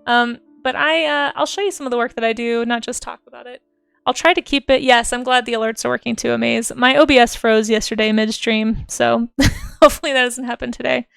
But I'll show you some of the work that I do, not just talk about it. I'll try to keep it. Yes, I'm glad the alerts are working too, Amaze. My OBS froze yesterday midstream, so hopefully that doesn't happen today.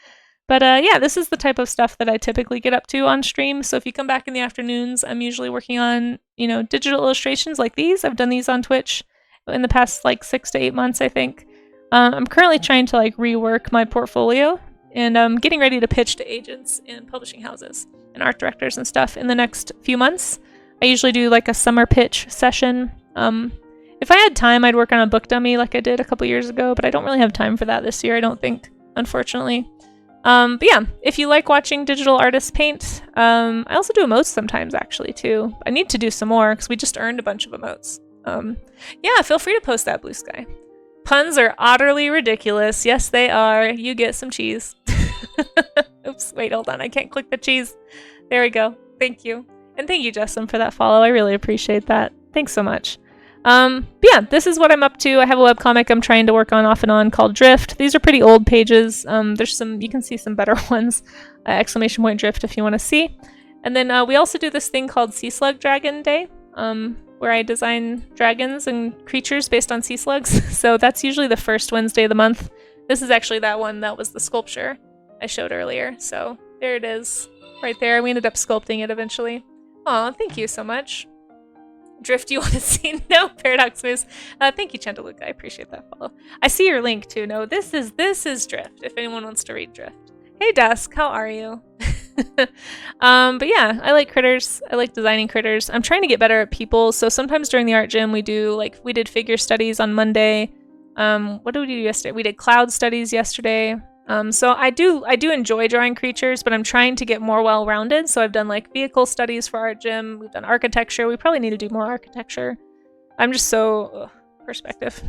But yeah, this is the type of stuff that I typically get up to on stream. So if you come back in the afternoons, I'm usually working on, you know, digital illustrations like these. I've done these on Twitch in the past like 6 to 8 months, I think. I'm currently trying to like rework my portfolio, and I'm getting ready to pitch to agents and publishing houses and art directors and stuff in the next few months. I usually do like a summer pitch session. If I had time, I'd work on a book dummy like I did a couple years ago, but I don't really have time for that this year, I don't think, unfortunately. But yeah, if you like watching digital artists paint, I also do emotes sometimes, actually, too. I need to do some more, because we just earned a bunch of emotes. Yeah, feel free to post that, Blue Sky. Puns are utterly ridiculous. Yes, they are. You get some cheese. Oops, wait, hold on. I can't click the cheese. There we go. Thank you. And thank you, Justin, for that follow. I really appreciate that. Thanks so much. Yeah, this is what I'm up to. I have a webcomic I'm trying to work on off and on called Drift. These are pretty old pages. There's some, you can see some better ones. Exclamation point Drift if you want to see. And then we also do this thing called Sea Slug Dragon Day, where I design dragons and creatures based on sea slugs. So that's usually the first Wednesday of the month. This is actually that one that was the sculpture I showed earlier. So there it is, right there. We ended up sculpting it eventually. Aw, thank you so much. Drift, you want to see? No, Paradox Moose. Thank you, Chandaluka. I appreciate that follow. I see your link too. No, this is Drift. If anyone wants to read Drift. Hey, Dusk, how are you? But yeah, I like critters. I like designing critters. I'm trying to get better at people. So sometimes during the art gym, we did figure studies on Monday. What did we do yesterday? We did cloud studies yesterday. So I do enjoy drawing creatures, but I'm trying to get more well-rounded. So I've done like vehicle studies for art gym. We've done architecture. We probably need to do more architecture. I'm just so perspective.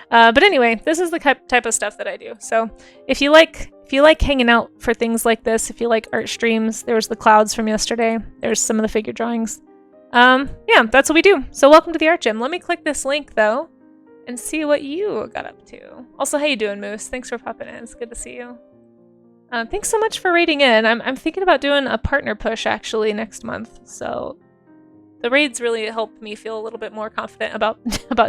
But anyway, this is the type of stuff that I do. So if you like hanging out for things like this, if you like art streams, there was the clouds from yesterday. There's some of the figure drawings. Yeah, that's what we do. So welcome to the art gym. Let me click this link though and see what you got up to. Also, how you doing, Moose? Thanks for popping in. It's good to see you. Thanks so much for raiding in. I'm thinking about doing a partner push actually next month. So the raids really helped me feel a little bit more confident about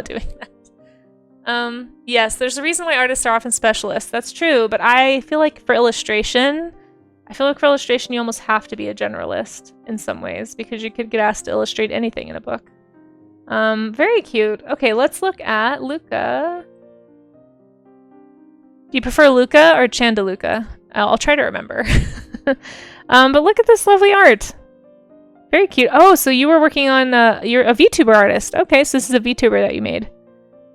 doing that. Yes, there's a reason why artists are often specialists. That's true, but I feel like for illustration, you almost have to be a generalist in some ways because you could get asked to illustrate anything in a book. Very cute. Okay, let's look at Luca. Do you prefer Luca or Chandaluka? I'll try to remember. But look at this lovely art. Very cute. Oh, so you were working on, you're a VTuber artist. Okay, so this is a VTuber that you made.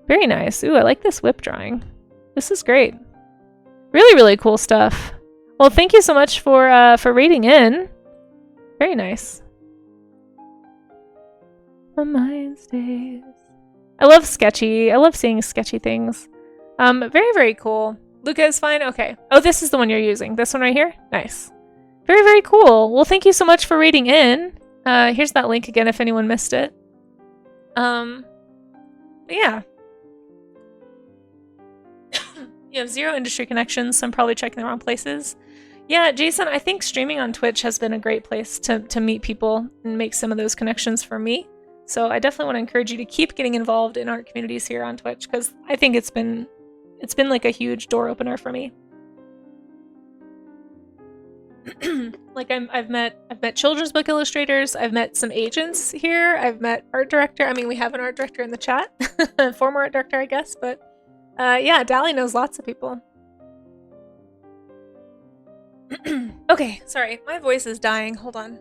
Very nice. Ooh, I like this whip drawing. This is great. Really, really cool stuff. Well, thank you so much for raiding in. Very nice. My mind stays. I love sketchy. I love seeing sketchy things. Very, very cool. Luca is fine? Okay. Oh, this is the one you're using. This one right here? Nice. Very, very cool. Well, thank you so much for raiding in. Here's that link again if anyone missed it. Yeah. You have 0 industry connections, so I'm probably checking the wrong places. Yeah, Jason, I think streaming on Twitch has been a great place to meet people and make some of those connections for me. So I definitely want to encourage you to keep getting involved in art communities here on Twitch because I think it's been like a huge door opener for me. Like I've met children's book illustrators. I've met some agents here. I've met art director. I mean, we have an art director in the chat, former art director, I guess. But yeah, Dally knows lots of people. Okay, sorry, my voice is dying. Hold on.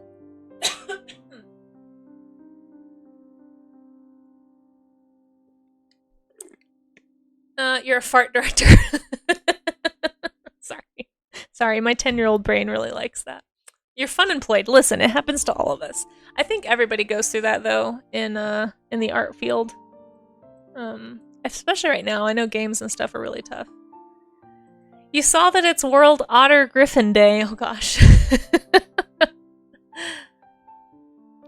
You're a fart director. Sorry, my 10-year-old brain really likes that. You're fun employed. Listen, it happens to all of us. I think everybody goes through that though in the art field. Especially right now. I know games and stuff are really tough. You saw that it's World Otter Griffin Day. Oh gosh.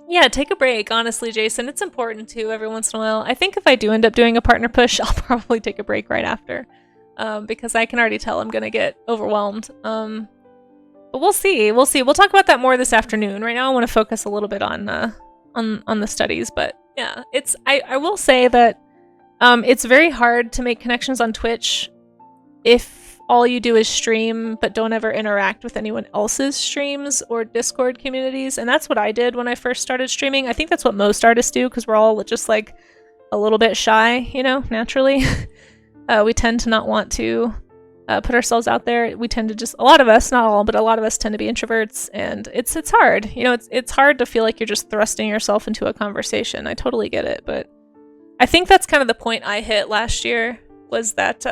Yeah, take a break, honestly, Jason. It's important too every once in a while. I think if I do end up doing a partner push, I'll probably take a break right after. Because I can already tell I'm gonna get overwhelmed. But we'll see. We'll see. We'll talk about that more this afternoon. Right now I want to focus a little bit on the studies, but yeah, I will say that it's very hard to make connections on Twitch if all you do is stream but don't ever interact with anyone else's streams or Discord communities. And that's what I did when I first started streaming. I think that's what most artists do, because we're all just like a little bit shy, you know, naturally. We tend to not want to put ourselves out there. We tend to just, a lot of us, not all, but a lot of us tend to be introverts, and it's hard. You know, it's hard to feel like you're just thrusting yourself into a conversation. I totally get it, but I think that's kind of the point I hit last year, was that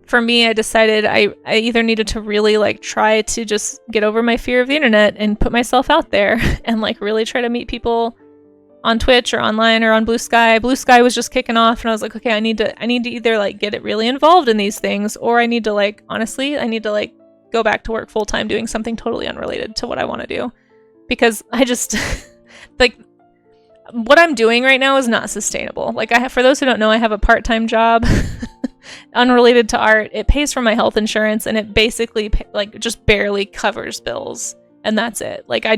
for me, I decided I either needed to really like try to just get over my fear of the internet and put myself out there and like really try to meet people on Twitch or online or on Blue Sky. Blue Sky was just kicking off, and I was like, okay, I need to either like get it really involved in these things, or I need to like, honestly, I need to like go back to work full time doing something totally unrelated to what I want to do, because I just like what I'm doing right now is not sustainable. Like for those who don't know, I have a part-time job unrelated to art. It pays for my health insurance, and it basically like just barely covers bills, and that's it. Like I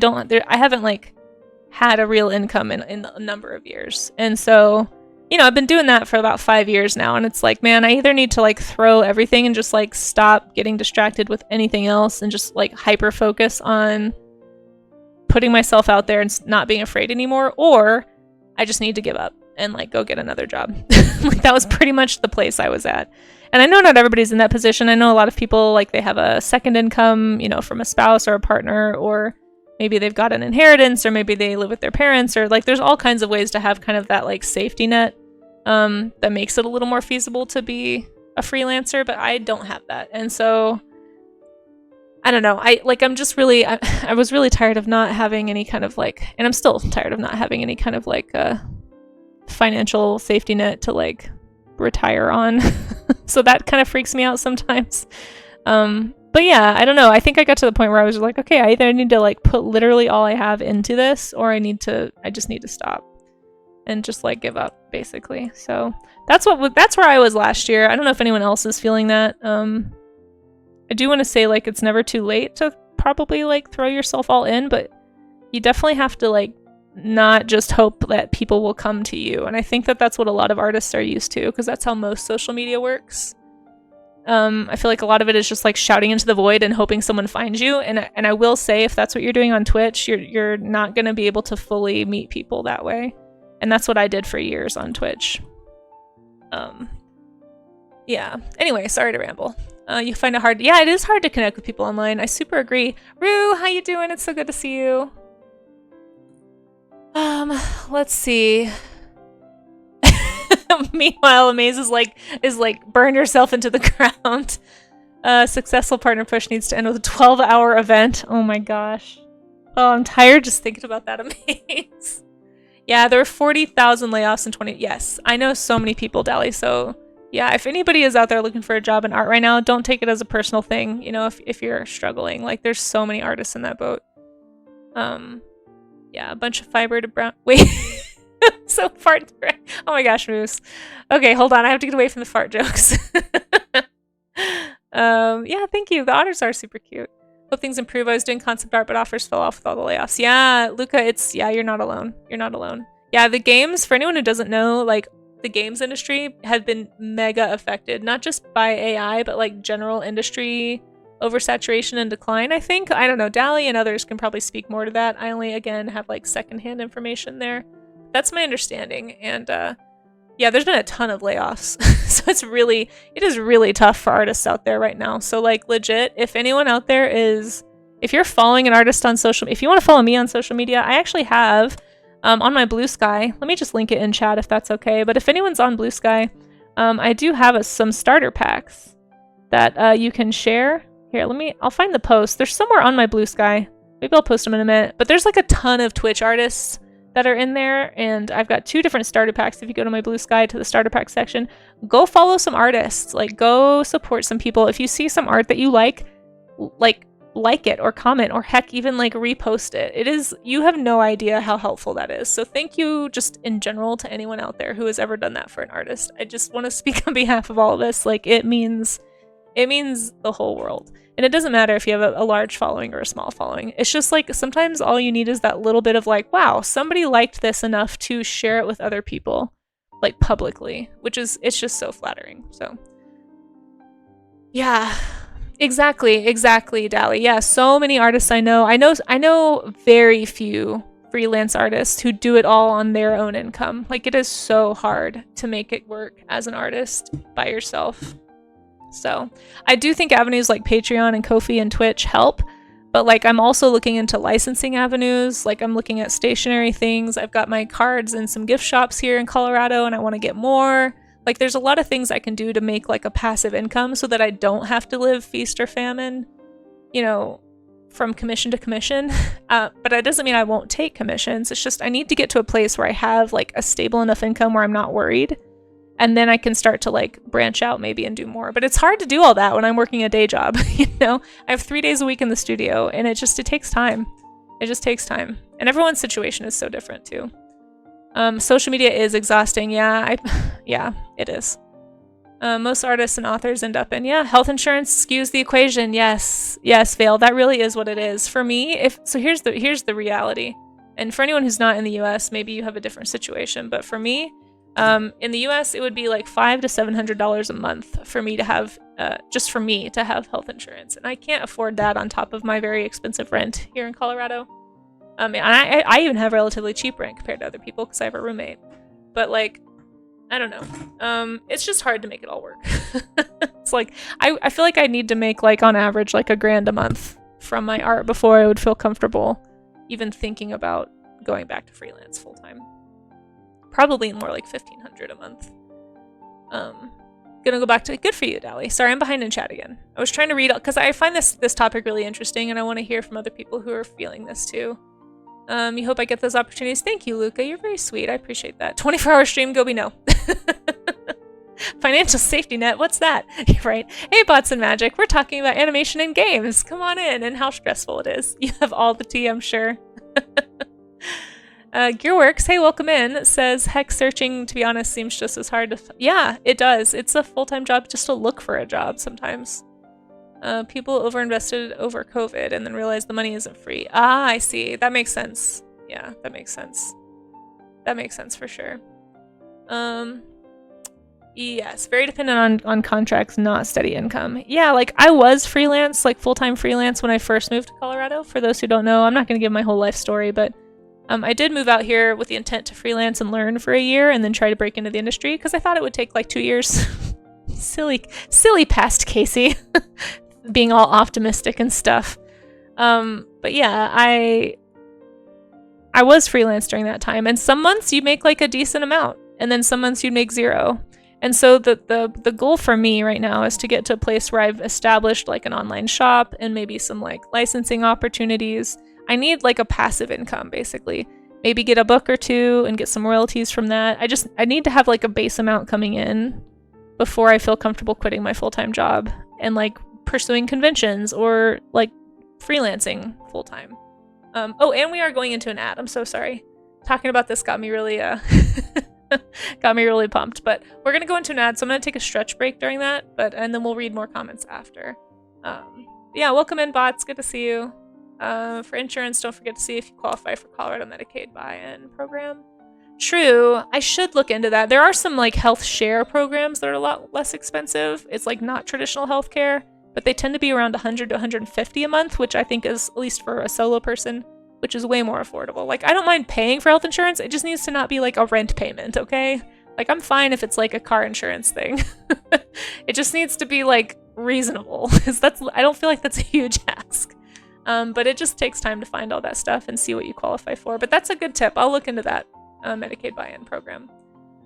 haven't like had a real income in a number of years. And so, you know, I've been doing that for about 5 years now, and it's like, man, I either need to like throw everything and just like stop getting distracted with anything else and just like hyper focus on putting myself out there and not being afraid anymore, or I just need to give up and like go get another job. Like that was pretty much the place I was at. And I know not everybody's in that position. I know a lot of people, like, they have a second income, you know, from a spouse or a partner, or maybe they've got an inheritance, or maybe they live with their parents, or like there's all kinds of ways to have kind of that like safety net that makes it a little more feasible to be a freelancer, but I don't have that. And so I don't know. I was really tired of not having any kind of like, and I'm still tired of not having any kind of like financial safety net to like retire on. So that kind of freaks me out sometimes. But yeah, I don't know. I think I got to the point where I was like, okay, I either need to like put literally all I have into this, or I just need to stop and just like give up, basically. So that's where I was last year. I don't know if anyone else is feeling that. I do want to say, like, it's never too late to probably like throw yourself all in, but you definitely have to like not just hope that people will come to you. And I think that that's what a lot of artists are used to, because that's how most social media works. I feel like a lot of it is just like shouting into the void and hoping someone finds you. And I will say, if that's what you're doing on Twitch, you're not going to be able to fully meet people that way. And that's what I did for years on Twitch. Yeah. Anyway, sorry to ramble. You find it hard. Yeah, it is hard to connect with people online. I super agree. Rue, how you doing? It's so good to see you. Let's see. Meanwhile, Amaze is like burn yourself into the ground. Successful partner push needs to end with a 12-hour event. Oh my gosh. Oh, I'm tired just thinking about that, Amaze. Yeah, there were 40,000 layoffs in 20. Yes, I know so many people, Dally. So yeah, if anybody is out there looking for a job in art right now, don't take it as a personal thing. You know, if you're struggling, like there's so many artists in that boat. Yeah, a bunch of fiber to brown. Wait. So fart. Oh my gosh, Moose. Okay, hold on. I have to get away from the fart jokes. Yeah, thank you. The otters are super cute. Hope things improve. I was doing concept art, but offers fell off with all the layoffs. Yeah, Luca, you're not alone. You're not alone. Yeah, the games, for anyone who doesn't know, like, the games industry have been mega affected, not just by AI, but like general industry oversaturation and decline, I think. I don't know. Dally and others can probably speak more to that. I only, again, have like secondhand information there. That's my understanding. And yeah, there's been a ton of layoffs. So it is really tough for artists out there right now. So like legit, if anyone out there if you're following an artist on if you want to follow me on social media, I actually have on my Blue Sky, let me just link it in chat if that's okay. But if anyone's on Blue Sky, I do have some starter packs that you can share. Here, I'll find the post. They're somewhere on my Blue Sky. Maybe I'll post them in a minute. But there's like a ton of Twitch artists that are in there, and I've got 2 different starter packs. If you go to my Blue Sky to the starter pack section, go follow some artists. Like, go support some people. If you see some art that you like it or comment, or heck, even like repost it. You have no idea how helpful that is. So thank you just in general to anyone out there who has ever done that for an artist. I just want to speak on behalf of all of us. Like, it means the whole world. And it doesn't matter if you have a large following or a small following. It's just like sometimes all you need is that little bit of like, wow, somebody liked this enough to share it with other people, like publicly, it's just so flattering. So Yeah. Exactly, Dally. Yeah, so many artists I know. I know very few freelance artists who do it all on their own income. Like, it is so hard to make it work as an artist by yourself. So, I do think avenues like Patreon and Ko-fi and Twitch help, but like I'm also looking into licensing avenues. Like, I'm looking at stationary things. I've got my cards in some gift shops here in Colorado and I want to get more. Like, there's a lot of things I can do to make like a passive income so that I don't have to live feast or famine, you know, from commission to commission. But that doesn't mean I won't take commissions. It's just I need to get to a place where I have like a stable enough income where I'm not worried. And then I can start to like branch out maybe and do more. But it's hard to do all that when I'm working a day job, you know? I have 3 days a week in the studio and it takes time. It just takes time. And everyone's situation is so different too. Social media is exhausting. Yeah, yeah, it is. Most artists and authors end up in, health insurance skews the equation. Yes, Vale, that really is what it is. For me, here's the reality. And for anyone who's not in the US, maybe you have a different situation, but for me, in the US, it would be like $500 to $700 a month for me to have, just for me to have health insurance. And I can't afford that on top of my very expensive rent here in Colorado. And I even have relatively cheap rent compared to other people because I have a roommate. But like, I don't know. It's just hard to make it all work. It's like, I feel like I need to make like on average like $1,000 a month from my art before I would feel comfortable even thinking about going back to freelance full time. Probably more like $1,500 a month. Gonna go back to good for you, Dally. Sorry, I'm behind in chat again. I was trying to read because I find this topic really interesting and I want to hear from other people who are feeling this too. You hope I get those opportunities. Thank you, Luca. You're very sweet. I appreciate that. 24-hour stream, Gobi, no. Financial safety net, what's that? Right. Hey, Bots and Magic, we're talking about animation and games. Come on in and how stressful it is. You have all the tea, I'm sure. Gearworks, hey, welcome in, says hex searching, to be honest, seems just as hard to... Yeah, it does. It's a full-time job just to look for a job sometimes. People overinvested over COVID and then realized the money isn't free. Ah, I see. That makes sense. Yeah, that makes sense. That makes sense for sure. Yes, very dependent on contracts, not steady income. Yeah, like I was freelance, like full-time freelance when I first moved to Colorado. For those who don't know, I'm not going to give my whole life story, but I did move out here with the intent to freelance and learn for a year and then try to break into the industry because I thought it would take like 2 years. Silly past Casey. Being all optimistic and stuff. But yeah, I was freelance during that time, and some months you make like a decent amount, and then some months you'd make zero. And so the goal for me right now is to get to a place where I've established like an online shop and maybe some like licensing opportunities. I need like a passive income basically. Maybe get a book or two and get some royalties from that. I need to have like a base amount coming in before I feel comfortable quitting my full-time job and like pursuing conventions or like freelancing full-time. Oh, and we are going into an ad. I'm so sorry. Talking about this got me really got me really pumped, but we're gonna go into an ad, so I'm gonna take a stretch break during that, and then we'll read more comments after. Yeah, welcome in, bots. Good to see you. For insurance, don't forget to see if you qualify for Colorado Medicaid buy-in program. True, I should look into that. There are some like health share programs that are a lot less expensive. It's like not traditional healthcare, but they tend to be around $100 to $150 a month, which I think is, at least for a solo person, which is way more affordable. Like, I don't mind paying for health insurance. It just needs to not be like a rent payment, okay? Like, I'm fine if it's like a car insurance thing. It just needs to be like reasonable, because I don't feel like that's a huge ask. But it just takes time to find all that stuff and see what you qualify for. But that's a good tip. I'll look into that Medicaid buy-in program.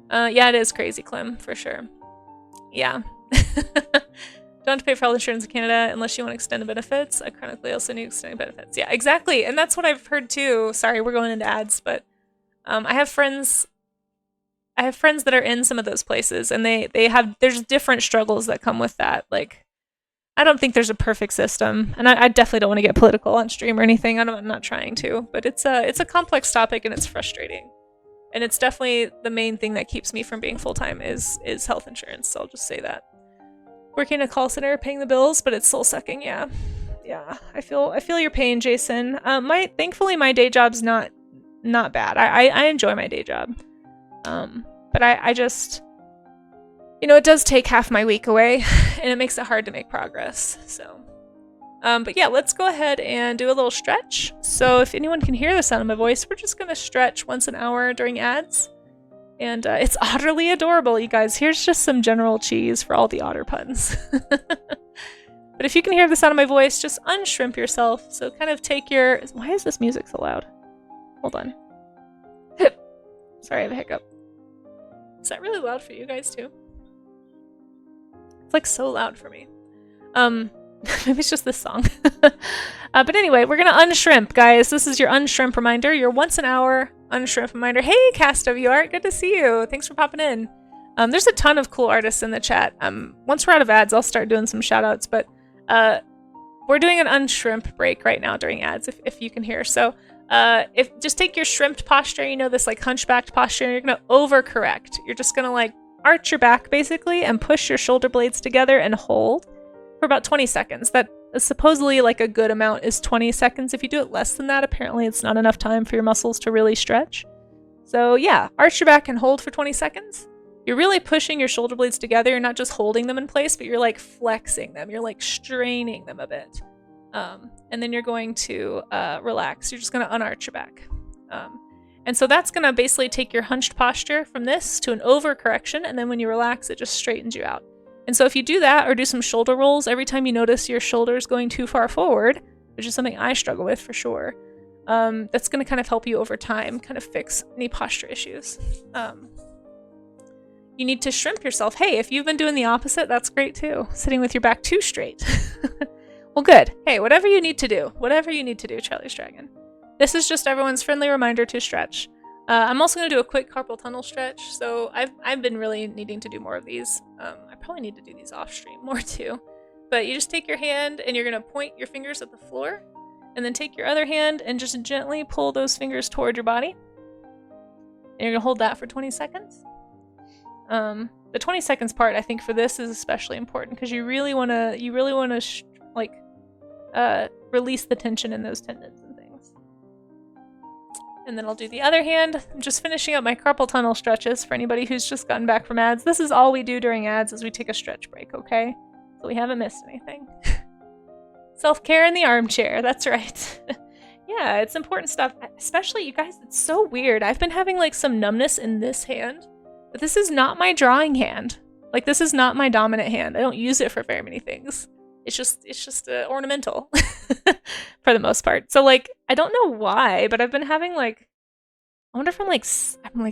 Yeah, it is crazy, Clem, for sure. Yeah. Don't have to pay for health insurance in Canada unless you want extended benefits. I chronically also need extended benefits. Yeah, exactly. And that's what I've heard too. Sorry, we're going into ads, but I have friends that are in some of those places, and there's different struggles that come with that. Like, I don't think there's a perfect system, and I definitely don't want to get political on stream or anything. I'm not trying to, but it's a complex topic and it's frustrating. And it's definitely the main thing that keeps me from being full-time is health insurance. So I'll just say that. Working in a call center, paying the bills, but it's soul sucking. Yeah. I feel your pain, Jason. Thankfully my day job's not bad. I enjoy my day job. But I just, you know, it does take half my week away, and it makes it hard to make progress. So, but yeah, let's go ahead and do a little stretch. So if anyone can hear the sound of my voice, we're just gonna stretch once an hour during ads. And it's utterly adorable, you guys. Here's just some general cheese for all the otter puns. But if you can hear the sound of my voice, just unshrimp yourself. So kind of take your... Why is this music so loud? Hold on. Sorry, I have a hiccup. Is that really loud for you guys too? It's like so loud for me. Maybe it's just this song. But anyway, we're gonna unshrimp, guys. This is your unshrimp reminder. Your once an hour unshrimp reminder. Hey, Cast of Art, good to see you. Thanks for popping in. There's a ton of cool artists in the chat. Once we're out of ads, I'll start doing some shout outs, but we're doing an unshrimp break right now during ads, if you can hear. So if just take your shrimped posture, you know, this like hunchbacked posture, and you're gonna overcorrect. You're just gonna like arch your back basically and push your shoulder blades together and hold for about 20 seconds. That is supposedly like a good amount is 20 seconds. If you do it less than that, apparently it's not enough time for your muscles to really stretch. So yeah, arch your back and hold for 20 seconds. You're really pushing your shoulder blades together. You're not just holding them in place, but you're like flexing them. You're like straining them a bit. And then you're going to relax. You're just going to unarch your back. And so that's going to basically take your hunched posture from this to an overcorrection. And then when you relax, it just straightens you out. And so if you do that or do some shoulder rolls, every time you notice your shoulders going too far forward, which is something I struggle with for sure, that's going to kind of help you over time, kind of fix any posture issues. You need to shrimp yourself. Hey, if you've been doing the opposite, that's great too. Sitting with your back too straight. Well, good. Hey, whatever you need to do, Charlie's Dragon. This is just everyone's friendly reminder to stretch. I'm also going to do a quick carpal tunnel stretch. So I've been really needing to do more of these. I probably need to do these off stream more too. But you just take your hand and you're going to point your fingers at the floor, and then take your other hand and just gently pull those fingers toward your body. And you're going to hold that for 20 seconds. The 20 seconds part, I think, for this is especially important because you really want to release the tension in those tendons and things. And then I'll do the other hand. I'm just finishing up my carpal tunnel stretches for anybody who's just gotten back from ads. This is all we do during ads, is we take a stretch break, okay? So we haven't missed anything. Self-care in the armchair, that's right. Yeah, it's important stuff. Especially, you guys, it's so weird. I've been having like some numbness in this hand. But this is not my drawing hand. Like, this is not my dominant hand. I don't use it for very many things. It's just ornamental for the most part. So like, I don't know why, but I've been having like, I wonder if I'm like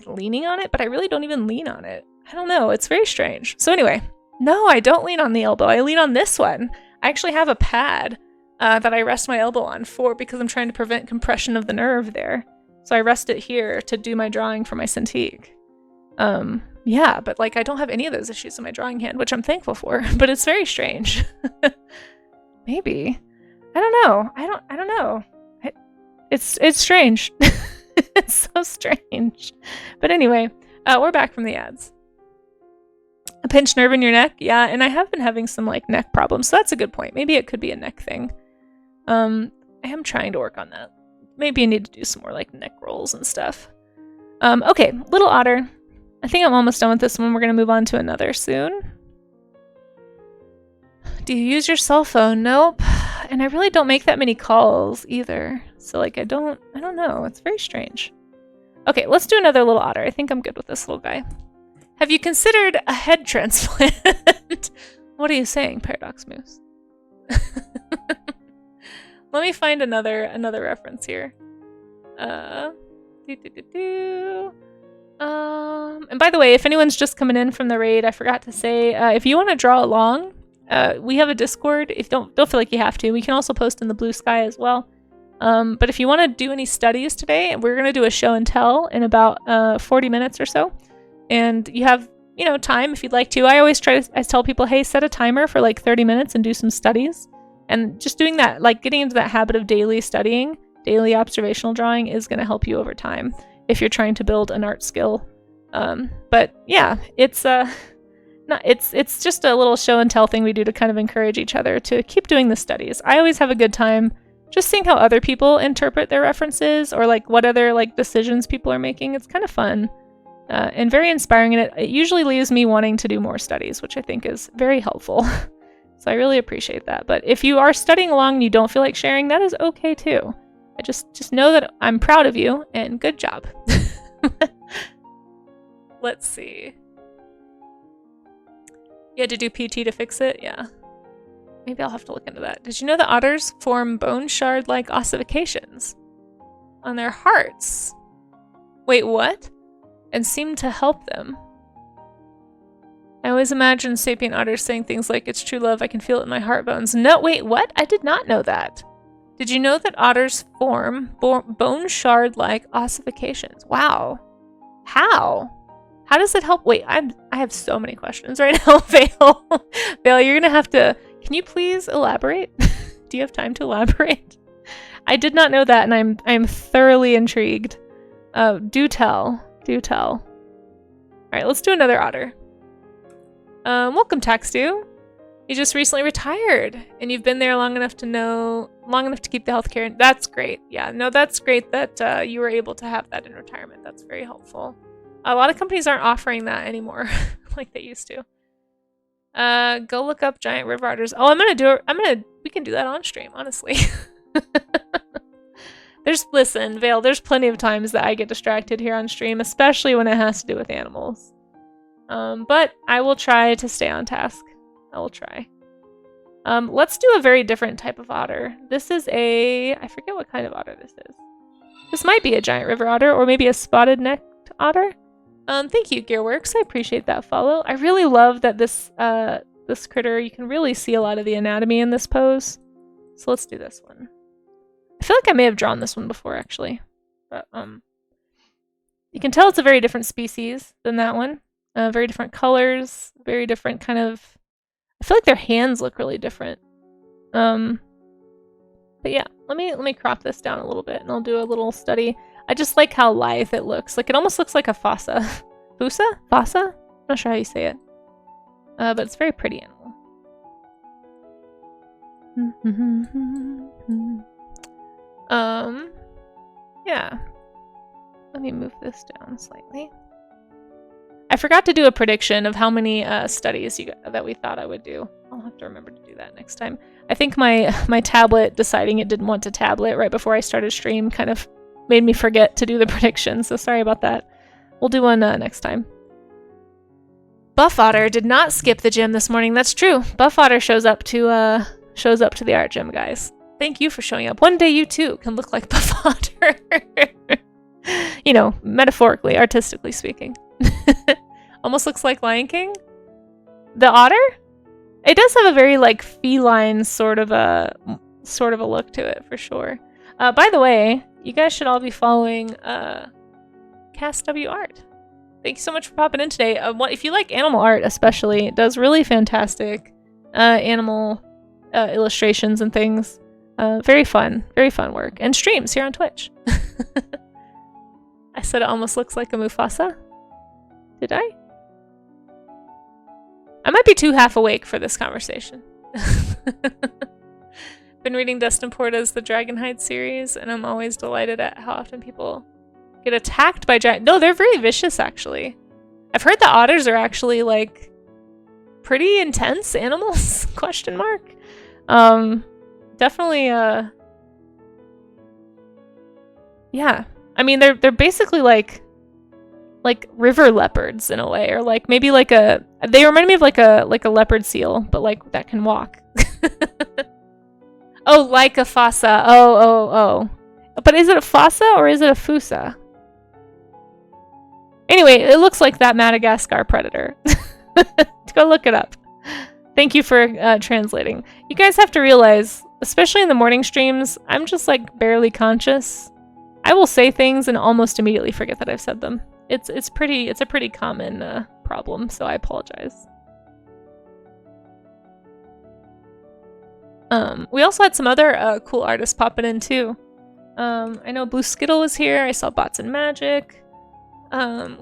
leaning on it, but I really don't even lean on it. I don't know. It's very strange. So anyway, no, I don't lean on the elbow. I lean on this one. I actually have a pad that I rest my elbow on because I'm trying to prevent compression of the nerve there. So I rest it here to do my drawing for my Cintiq. Yeah, but like I don't have any of those issues in my drawing hand, which I'm thankful for, but it's very strange. Maybe. I don't know. I don't know. It's strange. It's so strange. But anyway, we're back from the ads. A pinched nerve in your neck? Yeah, and I have been having some like neck problems, so that's a good point. Maybe it could be a neck thing. I am trying to work on that. Maybe I need to do some more like neck rolls and stuff. Okay, Little Otter. I think I'm almost done with this one. We're going to move on to another soon. Do you use your cell phone? Nope. And I really don't make that many calls either. So like I don't know. It's very strange. Okay, let's do another Little Otter. I think I'm good with this little guy. Have you considered a head transplant? What are you saying, Paradox Moose? Let me find another reference here. And by the way, if anyone's just coming in from the raid, I forgot to say, if you want to draw along, we have a Discord. If don't feel like you have to, we can also post in the Blue Sky as well. But if you want to do any studies today, we're going to do a show and tell in about 40 minutes or so. And you have, time if you'd like to. I tell people, hey, set a timer for like 30 minutes and do some studies. And just doing that, like getting into that habit of daily studying, daily observational drawing is going to help you over time if you're trying to build an art skill. But yeah, it's just a little show and tell thing we do to kind of encourage each other to keep doing the studies. I always have a good time just seeing how other people interpret their references or like what other like decisions people are making. It's kind of fun. and very inspiring, and it usually leaves me wanting to do more studies, which I think is very helpful. So I really appreciate that. But if you are studying along and you don't feel like sharing, that is okay too. I just know that I'm proud of you, and good job. Let's see. You had to do PT to fix it? Yeah. Maybe I'll have to look into that. Did you know that otters form bone shard-like ossifications on their hearts? Wait, what? And seem to help them. I always imagine sapient otters saying things like, "It's true love, I can feel it in my heart bones." No, wait, what? I did not know that. Did you know that otters form bone shard-like ossifications? Wow. How? How does it help? Wait, I have so many questions right now, Vale. Vale, you're gonna have to... Can you please elaborate? Do you have time to elaborate? I did not know that, and I'm thoroughly intrigued. Do tell. Do tell. All right, let's do another otter. Welcome, Taxdu. You just recently retired, and you've been there long enough to keep the healthcare. That's great. Yeah, no, that's great that you were able to have that in retirement. That's very helpful. A lot of companies aren't offering that anymore, like they used to. Go look up giant river otters. Oh, we can do that on stream, honestly. Listen, Vale, there's plenty of times that I get distracted here on stream, especially when it has to do with animals. But I will try to stay on task. I will try. Let's do a very different type of otter. This is I forget what kind of otter this is. This might be a giant river otter, or maybe a spotted-necked otter. Thank you, Gearworks. I appreciate that follow. I really love that this critter, you can really see a lot of the anatomy in this pose. So let's do this one. I feel like I may have drawn this one before, actually. But, you can tell it's a very different species than that one. Very different colors, very different kind of... I feel like their hands look really different. But yeah, let me crop this down a little bit, and I'll do a little study. I just like how lithe it looks. Like, it almost looks like a fossa. Fossa? Fossa? I'm not sure how you say it. But it's a very pretty animal. Yeah. Let me move this down slightly. I forgot to do a prediction of how many studies that we thought I would do. I'll have to remember to do that next time. I think my tablet deciding it didn't want to tablet right before I started stream kind of made me forget to do the prediction, so sorry about that. We'll do one next time. Buff Otter did not skip the gym this morning. That's true. Buff Otter shows up to the art gym, guys. Thank you for showing up. One day you too can look like Buff Otter. You know, metaphorically, artistically speaking. Almost looks like Lion King. The otter? It does have a very like feline sort of a look to it for sure. By the way, you guys should all be following Cast W Art. Thank you so much for popping in today. If you like animal art, especially, it does really fantastic animal illustrations and things. Very fun work, and streams here on Twitch. I said it almost looks like a Mufasa. Did I? I might be too half awake for this conversation. Been reading Dustin Porta's The Dragonhide series, and I'm always delighted at how often people get attacked by giant... No, they're very vicious, actually. I've heard that otters are actually, like, pretty intense animals? Question mark. Definitely, yeah. I mean, they're basically, like river leopards in a way, or like maybe like they remind me of like a leopard seal, but like that can walk. Oh, like a fossa. Oh. But is it a fossa or is it a fusa? Anyway, it looks like that Madagascar predator. Go look it up. Thank you for translating. You guys have to realize, especially in the morning streams, I'm just like barely conscious. I will say things and almost immediately forget that I've said them. It's a pretty common problem, so I apologize. We also had some other cool artists popping in too. I know Blue Skittle was here. I saw Bots and Magic.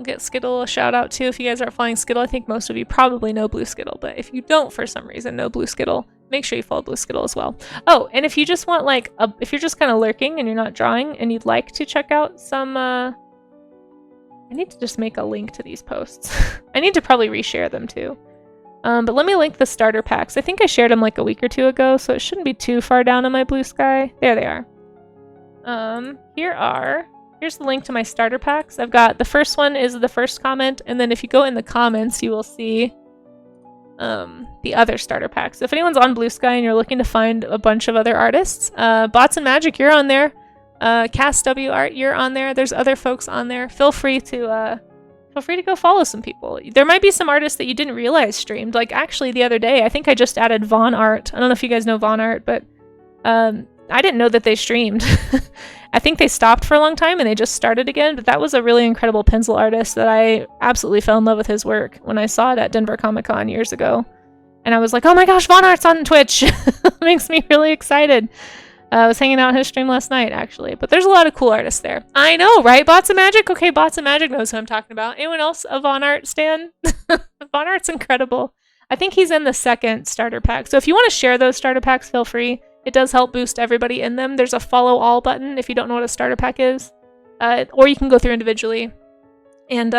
Get Skittle a shout out too if you guys aren't following Skittle. I think most of you probably know Blue Skittle, but if you don't for some reason know Blue Skittle, make sure you follow Blue Skittle as well. Oh, and if you just want like if you're just kind of lurking and you're not drawing and you'd like to check out some I need to just make a link to these posts. I need to probably reshare them too. But let me link the starter packs. I think I shared them like a week or two ago, so it shouldn't be too far down in my blue sky. There they are. Here's the link to my starter packs. I've got the first one is the first comment, and then if you go in the comments, you will see the other starter packs. So if anyone's on Blue Sky and you're looking to find a bunch of other artists, Bots and Magic, you're on there. Cast W Art, you're on there. There's other folks on there. Feel free to go follow some people. There might be some artists that you didn't realize streamed. Like actually the other day, I think I just added Von Art. I don't know if you guys know Von Art, but I didn't know that they streamed. I think they stopped for a long time and they just started again, but that was a really incredible pencil artist that I absolutely fell in love with his work when I saw it at Denver Comic Con years ago. And I was like, oh my gosh, Von Art's on Twitch. Makes me really excited. I was hanging out on his stream last night, actually. But there's a lot of cool artists there. I know, right? Bots of Magic? Okay, Bots of Magic knows who I'm talking about. Anyone else a Von Art stan? Von Art's incredible. I think he's in the second starter pack. So if you want to share those starter packs, feel free. It does help boost everybody in them. There's a follow all button if you don't know what a starter pack is. Or you can go through individually. And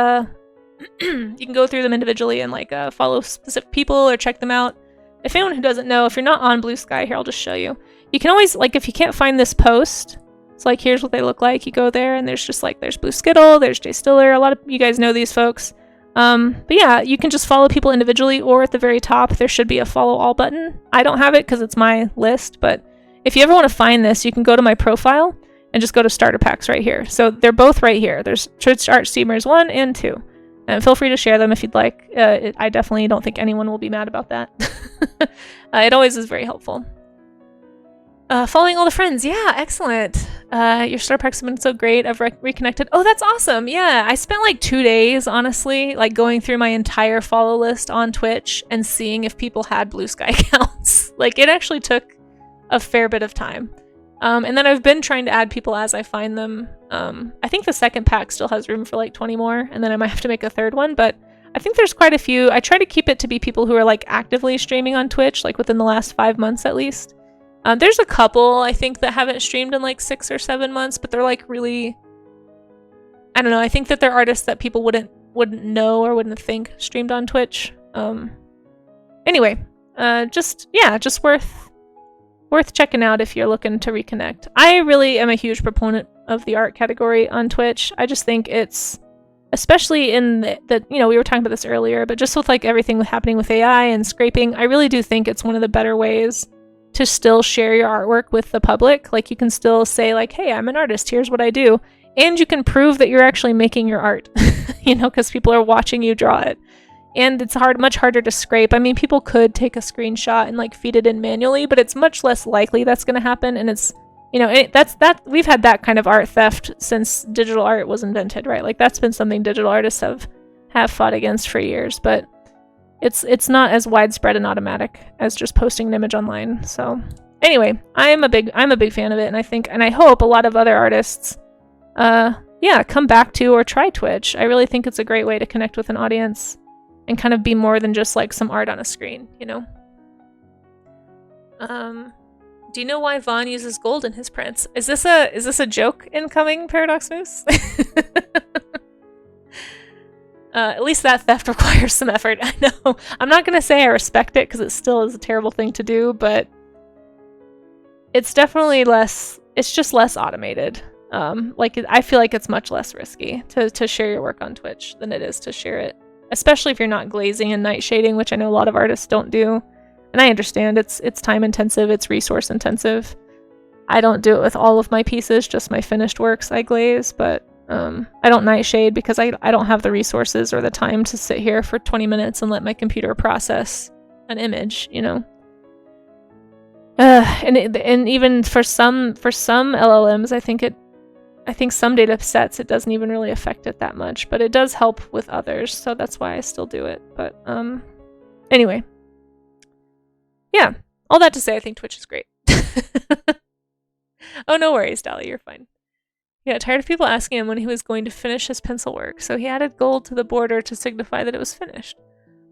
you can go through them individually and like follow specific people or check them out. If anyone who doesn't know, if you're not on Blue Sky, here, I'll just show you. You can always, like, if you can't find this post, it's like, here's what they look like. You go there, and there's just, like, there's Blue Skittle, there's Jay Stiller. A lot of you guys know these folks. But yeah, you can just follow people individually, or at the very top, there should be a follow all button. I don't have it because it's my list, but if you ever want to find this, you can go to my profile and just go to starter packs right here. So they're both right here. There's Church Art Steamers 1 and 2. And feel free to share them if you'd like. I definitely don't think anyone will be mad about that. It always is very helpful. Following all the friends. Yeah, excellent. Your starter packs have been so great. I've reconnected. Oh, that's awesome. Yeah, I spent like 2 days, honestly, like going through my entire follow list on Twitch and seeing if people had Blue Sky accounts. Like, it actually took a fair bit of time. And then I've been trying to add people as I find them. I think the second pack still has room for like 20 more, and then I might have to make a third one, but I think there's quite a few. I try to keep it to be people who are like actively streaming on Twitch, like within the last 5 months at least. There's a couple, I think, that haven't streamed in like 6 or 7 months, but they're like really, I don't know, I think that they're artists that people wouldn't know or wouldn't think streamed on Twitch. Anyway, just worth checking out if you're looking to reconnect. I really am a huge proponent of the art category on Twitch. I just think it's, especially in the you know, we were talking about this earlier, but just with like everything happening with AI and scraping, I really do think it's one of the better ways to still share your artwork with the public. Like, you can still say like, hey, I'm an artist, here's what I do. And you can prove that you're actually making your art, you know, because people are watching you draw it. And it's much harder to scrape. I mean, people could take a screenshot and like feed it in manually, but it's much less likely that's going to happen. And it's, you know, we've had that kind of art theft since digital art was invented, right? Like, that's been something digital artists have fought against for years, but it's not as widespread and automatic as just posting an image online. So anyway, I'm a big fan of it, and I hope a lot of other artists come back to or try Twitch. I really think it's a great way to connect with an audience and kind of be more than just like some art on a screen, you know? Do you know why Vaughn uses gold in his prints? Is this a joke incoming, Paradox Moose? At least that theft requires some effort. I know. I'm not gonna say I respect it because it still is a terrible thing to do, but it's definitely it's just less automated. I feel like it's much less risky to share your work on Twitch than it is to share it. Especially if you're not glazing and night shading, which I know a lot of artists don't do. And I understand it's time intensive, it's resource intensive. I don't do it with all of my pieces, just my finished works I glaze, but I don't nightshade because I don't have the resources or the time to sit here for 20 minutes and let my computer process an image, you know. And even for some LLMs, I think some data sets it doesn't even really affect it that much, but it does help with others, so that's why I still do it. But anyway, yeah, all that to say, I think Twitch is great. Oh, no worries, Dolly, you're fine. Yeah, tired of people asking him when he was going to finish his pencil work, so he added gold to the border to signify that it was finished.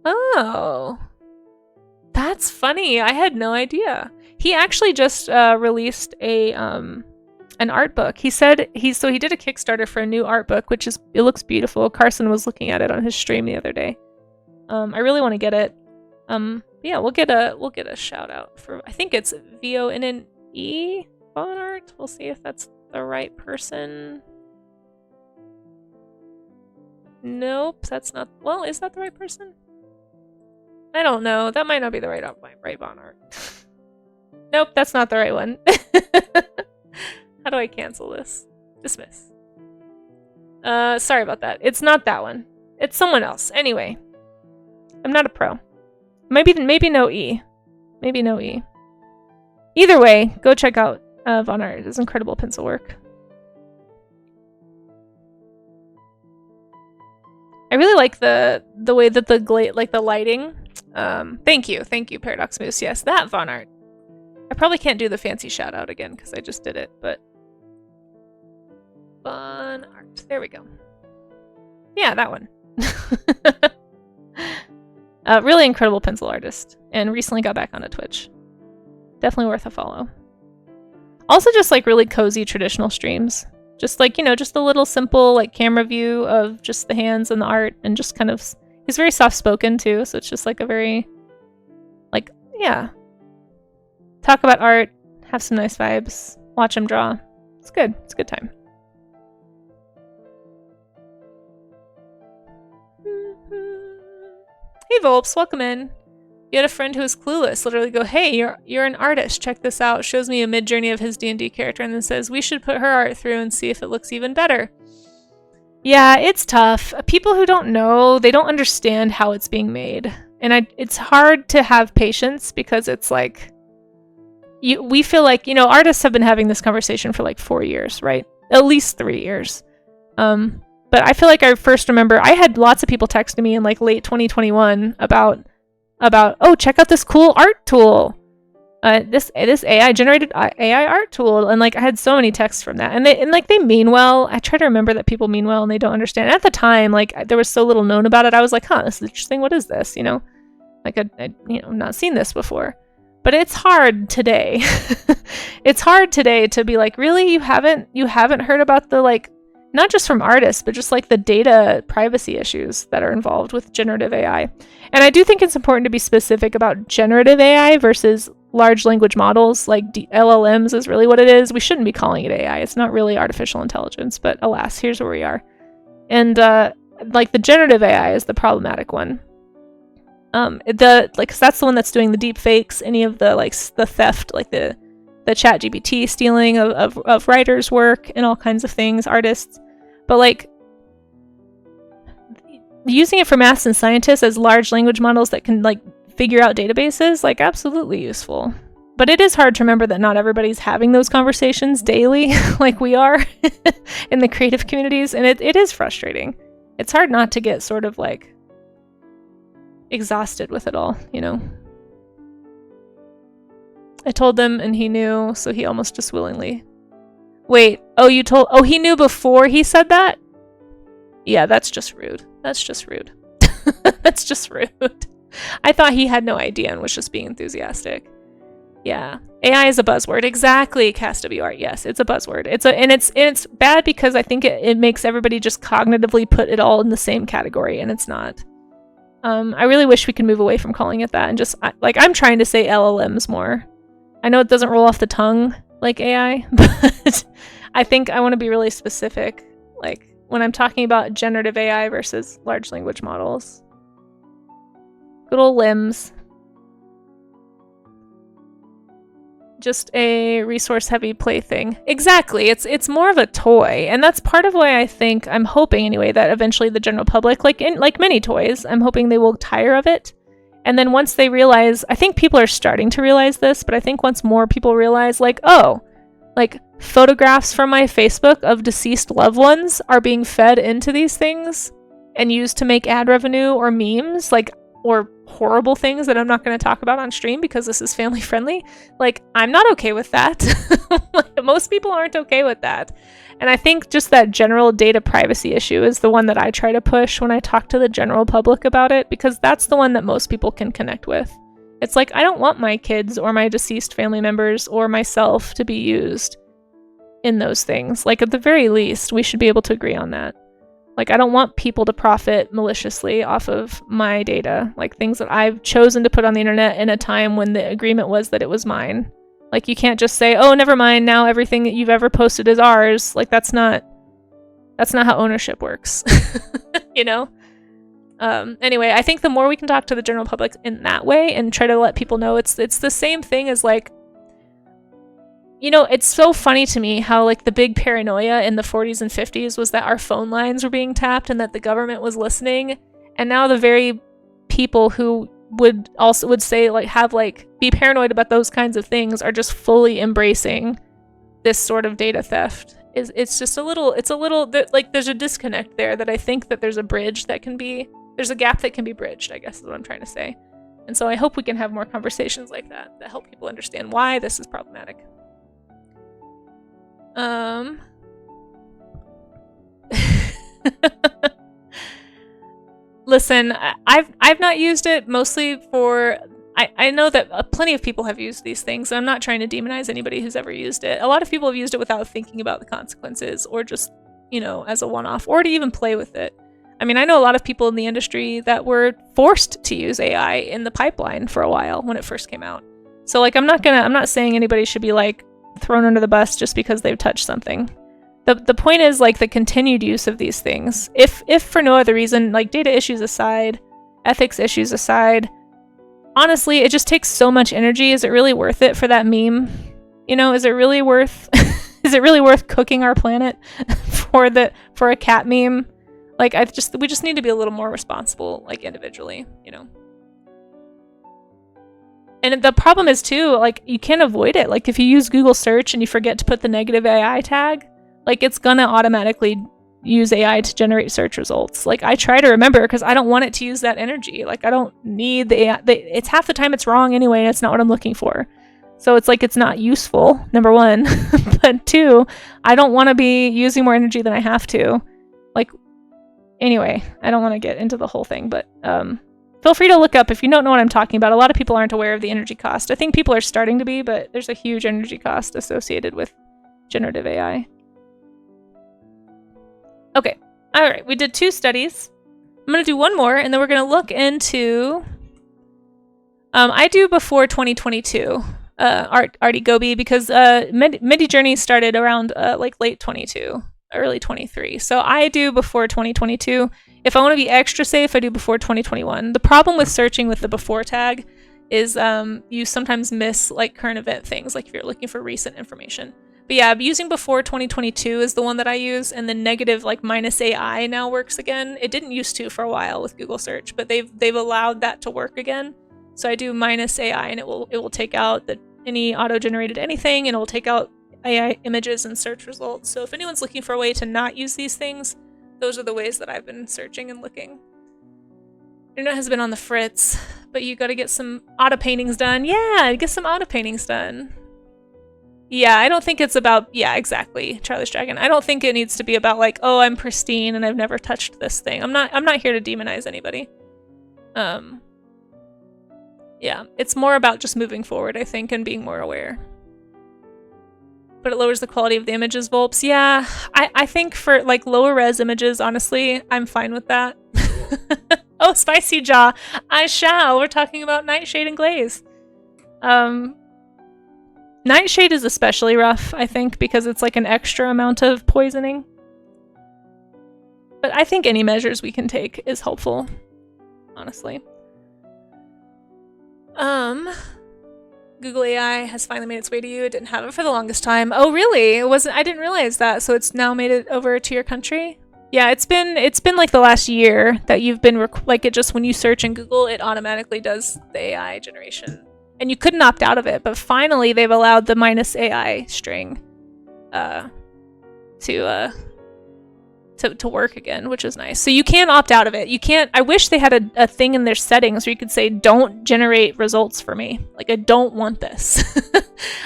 Oh, that's funny. I had no idea. He actually just released a an art book. He said he did a Kickstarter for a new art book, which it looks beautiful. Carson was looking at it on his stream the other day. I really want to get it. Yeah, we'll get a shout out for, I think it's VONNE Von Art. We'll see if that's the right person. Nope, that's not. Well, is that the right person? I don't know. That might not be the right Von Art. Nope, that's not the right one. How do I cancel this? Dismiss. Sorry about that. It's not that one. It's someone else. Anyway, I'm not a pro. Maybe no E. Maybe no E. Either way, go check out Von Art. It's incredible pencil work. I really like the way that the lighting. Thank you, Paradox Moose. Yes, that Von Art. I probably can't do the fancy shout out again because I just did it, but Von Art. There we go. Yeah, that one. Really incredible pencil artist, and recently got back onto Twitch. Definitely worth a follow. Also, just like really cozy traditional streams. Just like, just a little simple like camera view of just the hands and the art, and just kind of, he's very soft spoken too, so it's just like a very, like, yeah. Talk about art, have some nice vibes, watch him draw. It's good. It's a good time. Hey Volps, welcome in. You had a friend who was clueless, literally go, hey, you're an artist, check this out. Shows me a mid-journey of his D&D character and then says, we should put her art through and see if it looks even better. Yeah, it's tough. People who don't know, they don't understand how it's being made. And it's hard to have patience because it's like, we feel like, artists have been having this conversation for like 4 years, right? At least 3 years. But I feel like I first remember, I had lots of people texting me in like late 2021 about oh, check out this cool art tool, this AI generated AI art tool, and like I had so many texts from that, and they mean well. I try to remember that people mean well and they don't understand. At the time, like there was so little known about it, I was like, huh, this is interesting. What is this? Like I not seen this before. But it's hard today. It's hard today to be like, really, you haven't heard about the, like, not just from artists, but just like the data privacy issues that are involved with generative AI. And I do think it's important to be specific about generative AI versus large language models. Like LLMs is really what it is. We shouldn't be calling it AI. It's not really artificial intelligence, but alas, here's where we are. And like the generative AI is the problematic one. Cause that's the one that's doing the deep fakes, any of the like the theft, like the chat GPT stealing of writers' work and all kinds of things, artists. But like using it for maths and scientists as large language models that can like figure out databases, like absolutely useful. But it is hard to remember that not everybody's having those conversations daily like we are in the creative communities, and it is frustrating. It's hard not to get sort of like exhausted with it all, I told them and he knew, so he almost just willingly. Wait, he knew before he said that? Yeah, that's just rude. That's just rude. That's just rude. I thought he had no idea and was just being enthusiastic. Yeah. AI is a buzzword. Exactly, CastWR. Yes, it's a buzzword. It's bad because I think it makes everybody just cognitively put it all in the same category, and it's not. I really wish we could move away from calling it that and just, I'm trying to say LLMs more. I know it doesn't roll off the tongue like AI, but I think I want to be really specific, like when I'm talking about generative AI versus large language models. Good old limbs. Just a resource-heavy plaything. Exactly. It's more of a toy, and that's part of why I'm hoping anyway, that eventually the general public, like many toys, I'm hoping they will tire of it. And then once they realize, I think people are starting to realize this, but I think once more people realize, like, oh, like photographs from my Facebook of deceased loved ones are being fed into these things and used to make ad revenue or memes, like, or horrible things that I'm not going to talk about on stream because this is family friendly. Like, I'm not okay with that. Like, most people aren't okay with that. And I think just that general data privacy issue is the one that I try to push when I talk to the general public about it, because that's the one that most people can connect with. It's like, I don't want my kids or my deceased family members or myself to be used in those things. Like, at the very least, we should be able to agree on that. Like, I don't want people to profit maliciously off of my data, like things that I've chosen to put on the internet in a time when the agreement was that it was mine. Like, you can't just say, oh, never mind, now everything that you've ever posted is ours. Like, that's not how ownership works, you know? Anyway, I think the more we can talk to the general public in that way and try to let people know it's the same thing as, like, you know, it's so funny to me how, like, the big paranoia in the 40s and 50s was that our phone lines were being tapped and that the government was listening. And now the very people who would say, like, be paranoid about those kinds of things are just fully embracing this sort of data theft. It's a little, like, there's a disconnect there that I think that there's a gap that can be bridged, I guess is what I'm trying to say. And so I hope we can have more conversations like that help people understand why this is problematic. Listen, I've not used it mostly for, I know that plenty of people have used these things, and I'm not trying to demonize anybody who's ever used it. A lot of people have used it without thinking about the consequences, or just, you know, as a one-off, or to even play with it. I mean, I know a lot of people in the industry that were forced to use AI in the pipeline for a while when it first came out. So, like, I'm not saying anybody should be, like, thrown under the bus just because they've touched something. The point is, like, the continued use of these things. If for no other reason, like, data issues aside, ethics issues aside, honestly, it just takes so much energy. Is it really worth it for that meme? You know, is it really worth cooking our planet for a cat meme? Like, we just need to be a little more responsible, like, individually, you know. And the problem is, too, like, you can't avoid it. Like, if you use Google search and you forget to put the negative AI tag, like, it's gonna automatically use AI to generate search results. Like, I try to remember because I don't want it to use that energy. Like, I don't need the AI. It's half the time it's wrong anyway, and it's not what I'm looking for. So it's like, it's not useful, number one. But two, I don't want to be using more energy than I have to. Like, anyway, I don't want to get into the whole thing, but feel free to look up if you don't know what I'm talking about. A lot of people aren't aware of the energy cost. I think people are starting to be, but there's a huge energy cost associated with generative AI. Okay, all right, we did 2 studies. I'm going to do one more, and then we're going to look into... I do before 2022, Artie Gobi, because Midjourney started around like late 22, early 23. So I do before 2022. If I want to be extra safe, I do before 2021. The problem with searching with the before tag is you sometimes miss, like, current event things, like if you're looking for recent information. But yeah, using before 2022 is the one that I use, and the negative, like, minus AI now works again. It didn't used to for a while with Google search, but they've allowed that to work again. So I do minus AI, and it will take out any auto-generated anything, and it will take out AI images and search results. So if anyone's looking for a way to not use these things, those are the ways that I've been searching and looking. Internet has been on the fritz, but you gotta get some auto paintings done. Yeah, get some auto paintings done. Yeah, I don't think it's about, yeah, exactly, Charlie's Dragon. I don't think it needs to be about, like, oh, I'm pristine and I've never touched this thing. I'm not here to demonize anybody. Yeah, it's more about just moving forward, I think, and being more aware. But it lowers the quality of the images, Volps. Yeah, I think for, like, lower res images, honestly, I'm fine with that. Oh, Spicy Jaw, I shall. We're talking about Nightshade and Glaze. Nightshade is especially rough, I think, because it's like an extra amount of poisoning. But I think any measures we can take is helpful, honestly. Google AI has finally made its way to you. It didn't have it for the longest time. Oh, really? It wasn't. I didn't realize that. So it's now made it over to your country. Yeah, it's been like the last year that you've been like, it just, when you search in Google, it automatically does the AI generation, and you couldn't opt out of it. But finally, they've allowed the minus AI string to work again, which is nice. So you can opt out of it. You can't. I wish they had a thing in their settings where you could say, don't generate results for me. Like, I don't want this.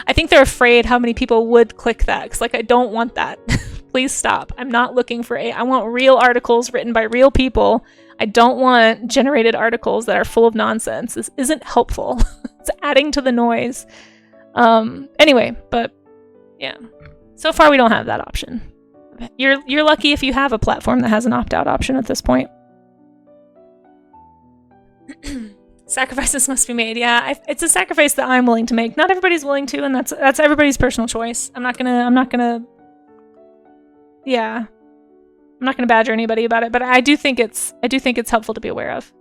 I think they're afraid how many people would click that, because, like, I don't want that. Please stop. I'm not looking for I want real articles written by real people. I don't want generated articles that are full of nonsense. This isn't helpful. It's adding to the noise. Anyway, but yeah. So far, we don't have that option. You're lucky if you have a platform that has an opt-out option at this point. Sacrifices must be made. Yeah, it's a sacrifice that I'm willing to make. Not everybody's willing to, and that's everybody's personal choice. I'm not gonna badger anybody about it, but I do think it's helpful to be aware of.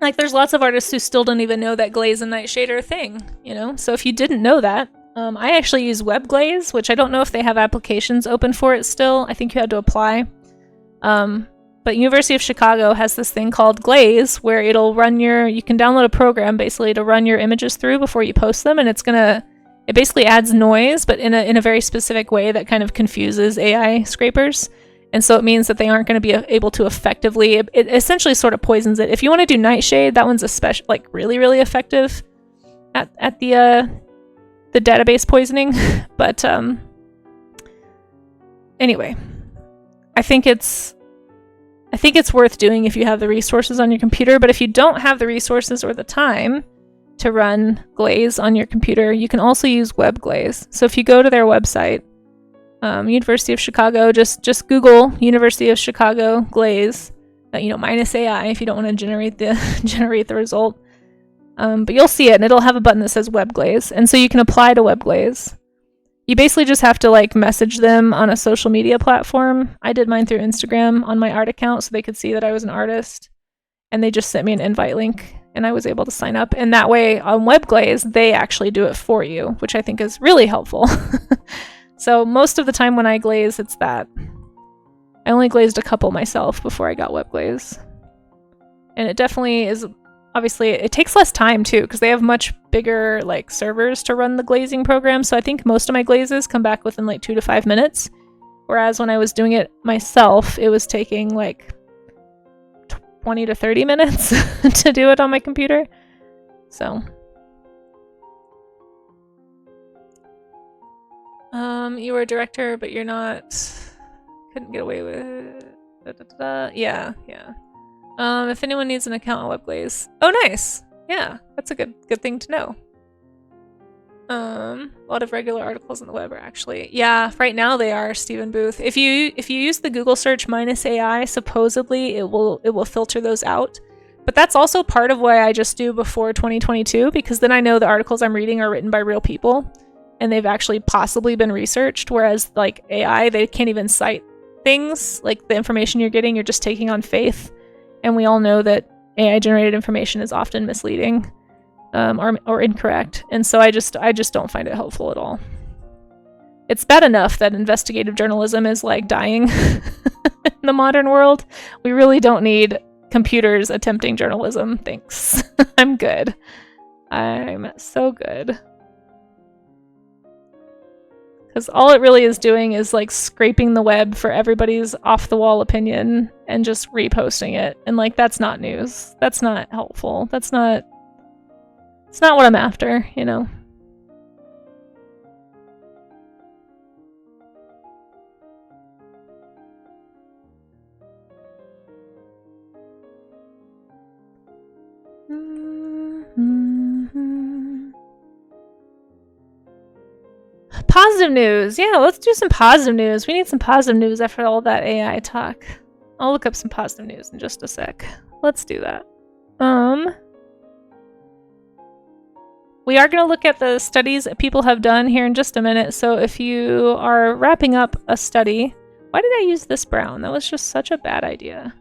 Like, there's lots of artists who still don't even know that glaze and nightshade are a thing, you know? So if you didn't know that, I actually use web glaze, which I don't know if they have applications open for it still. I think you had to apply. But University of Chicago has this thing called Glaze, where it'll run you can download a program basically to run your images through before you post them, and it basically adds noise, but in a very specific way that kind of confuses AI scrapers. And so it means that they aren't going to be able to effectively, it essentially sort of poisons it. If you want to do nightshade, that one's especially, like, really, really effective at the database poisoning. But anyway, I think it's worth doing if you have the resources on your computer, but if you don't have the resources or the time to run Glaze on your computer, you can also use web glaze. So if you go to their website, University of Chicago, just Google University of Chicago Glaze, minus AI if you don't want to generate the result. But you'll see it, and it'll have a button that says web glaze, and so you can apply to web glaze. You basically just have to, like, message them on a social media platform. I did mine through Instagram on my art account so they could see that I was an artist. And they just sent me an invite link, and I was able to sign up. And that way, on WebGlaze, they actually do it for you, which I think is really helpful. So most of the time when I glaze, it's that. I only glazed a couple myself before I got WebGlaze. And it definitely is... Obviously, it takes less time, too, because they have much bigger, like, servers to run the glazing program. So I think most of my glazes come back within, like, 2 to 5 minutes. Whereas when I was doing it myself, it was taking, like, 20 to 30 minutes to do it on my computer. So. You were a director, but you're not... Couldn't get away with... Yeah. If anyone needs an account on WebGlaze. Oh, nice! Yeah, that's a good thing to know. A lot of regular articles on the web are actually... Yeah, right now they are, Stephen Booth. If you use the Google search -AI, supposedly it will filter those out. But that's also part of why I just do before 2022, because then I know the articles I'm reading are written by real people, and they've actually possibly been researched, whereas, like, AI, they can't even cite things. Like, the information you're getting, you're just taking on faith. And we all know that AI-generated information is often misleading or incorrect. And so I just don't find it helpful at all. It's bad enough that investigative journalism is, like, dying in the modern world. We really don't need computers attempting journalism. Thanks. I'm good. I'm so good. Because all it really is doing is, like, scraping the web for everybody's off-the-wall opinion and just reposting it. And, like, that's not news. That's not helpful. It's not what I'm after, you know? Positive news. Yeah, let's do some positive news. We need some positive news after all that AI talk. I'll look up some positive news in just a sec. Let's do that. We are going to look at the studies that people have done here in just a minute. So if you are wrapping up a study... Why did I use this brown? That was just such a bad idea.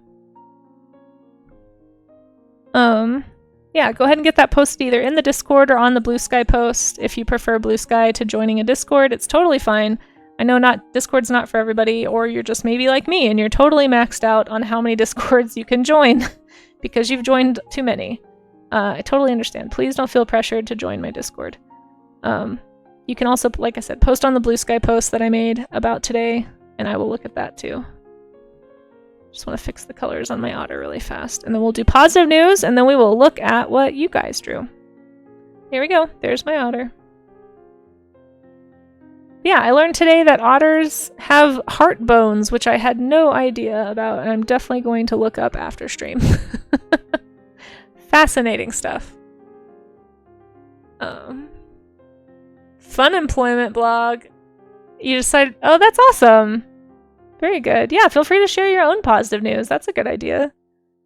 Yeah, go ahead and get that posted either in the Discord or on the Blue Sky post. If you prefer Blue Sky to joining a Discord, it's totally fine. I know Discord's not for everybody, or you're just maybe like me and you're totally maxed out on how many Discords you can join because you've joined too many. I totally understand. Please don't feel pressured to join my Discord. You can also, like I said, post on the Blue Sky post that I made about today, and I will look at that too. Just want to fix the colors on my otter really fast. And then we'll do positive news, and then we will look at what you guys drew. Here we go. There's my otter. Yeah, I learned today that otters have heart bones, which I had no idea about, and I'm definitely going to look up after stream. Fascinating stuff. Fun employment blog. You decided, oh, that's awesome. Very good. Yeah, feel free to share your own positive news. That's a good idea.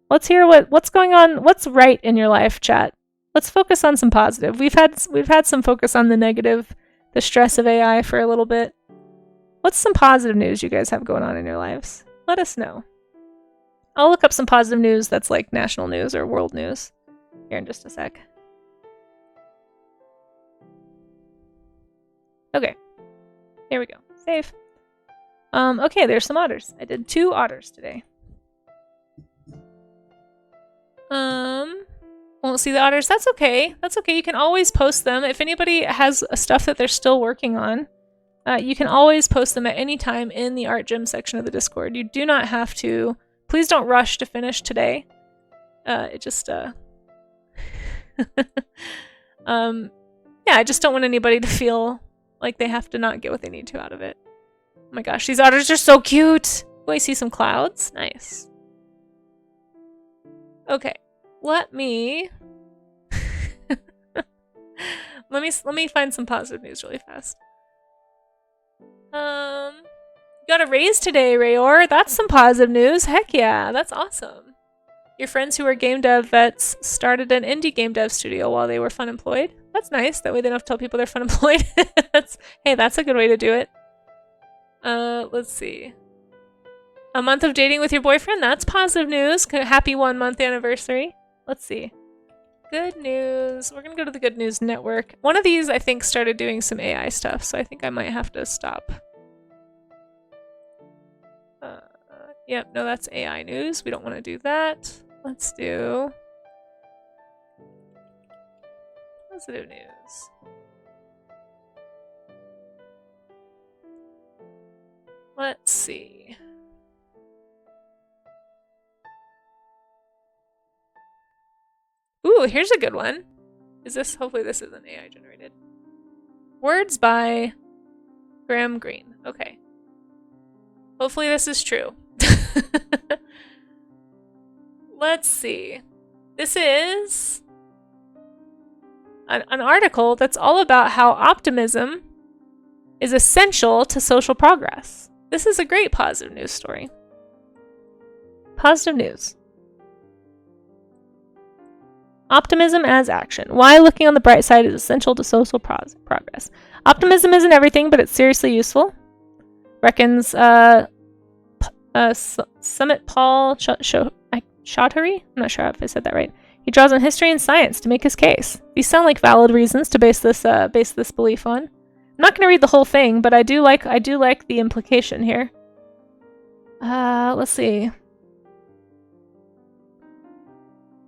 Let's hear what's going on. What's right in your life, chat. Let's focus on some positive. We've had some focus on the negative, the stress of AI for a little bit. What's some positive news you guys have going on in your lives? Let us know. I'll look up some positive news that's like national news or world news here in just a sec. Okay. Here we go. Save. Okay, there's some otters. I did 2 otters today. Won't see the otters. That's okay. That's okay. You can always post them. If anybody has stuff that they're still working on, you can always post them at any time in the art gym section of the Discord. You do not have to. Please don't rush to finish today. It just, yeah, I just don't want anybody to feel like they have to not get what they need to out of it. Oh my gosh, these otters are so cute! Oh, I see some clouds. Nice. Okay, let me let me find some positive news really fast. Got a raise today, Rayor. That's some positive news. Heck yeah, that's awesome. Your friends who are game dev vets started an indie game dev studio while they were fun employed. That's nice. That way they don't have to tell people they're fun employed. Hey, that's a good way to do it. Let's see. A month of dating with your boyfriend? That's positive news. Happy 1 month anniversary. Let's see. Good news. We're gonna go to the Good News Network. One of these, I think, started doing some AI stuff, so I think I might have to stop. Yep, no, that's AI news. We don't want to do that. Let's do positive news. Let's see. Ooh, here's a good one. Hopefully this isn't AI generated. Words by Graham Greene. Okay. Hopefully this is true. Let's see. This is an article that's all about how optimism is essential to social progress. This is a great positive news story. Positive news. Optimism as action. Why looking on the bright side is essential to social progress. Optimism isn't everything, but it's seriously useful. Reckons Summit Paul Chaudhary? I'm not sure if I said that right. He draws on history and science to make his case. These sound like valid reasons to base this belief on. I'm not going to read the whole thing, but I do like the implication here. Let's see.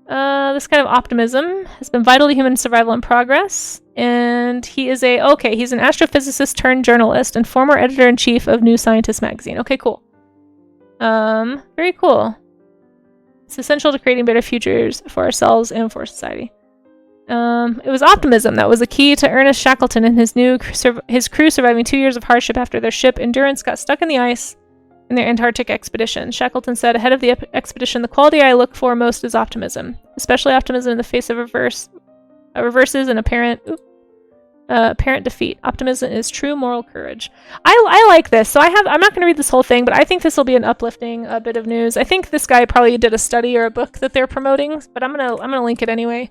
This kind of optimism has been vital to human survival and progress. And he's an astrophysicist turned journalist and former editor-in-chief of New Scientist magazine. Okay, cool. Very cool. It's essential to creating better futures for ourselves and for society. It was optimism that was the key to Ernest Shackleton and his crew surviving 2 years of hardship after their ship Endurance got stuck in the ice in their Antarctic expedition. Shackleton said, ahead of the expedition, the quality I look for most is optimism, especially optimism in the face of reverses and apparent defeat. Optimism is true moral courage. I like this. So I'm not going to read this whole thing, but I think this will be an uplifting bit of news. I think this guy probably did a study or a book that they're promoting, but I'm gonna link it anyway.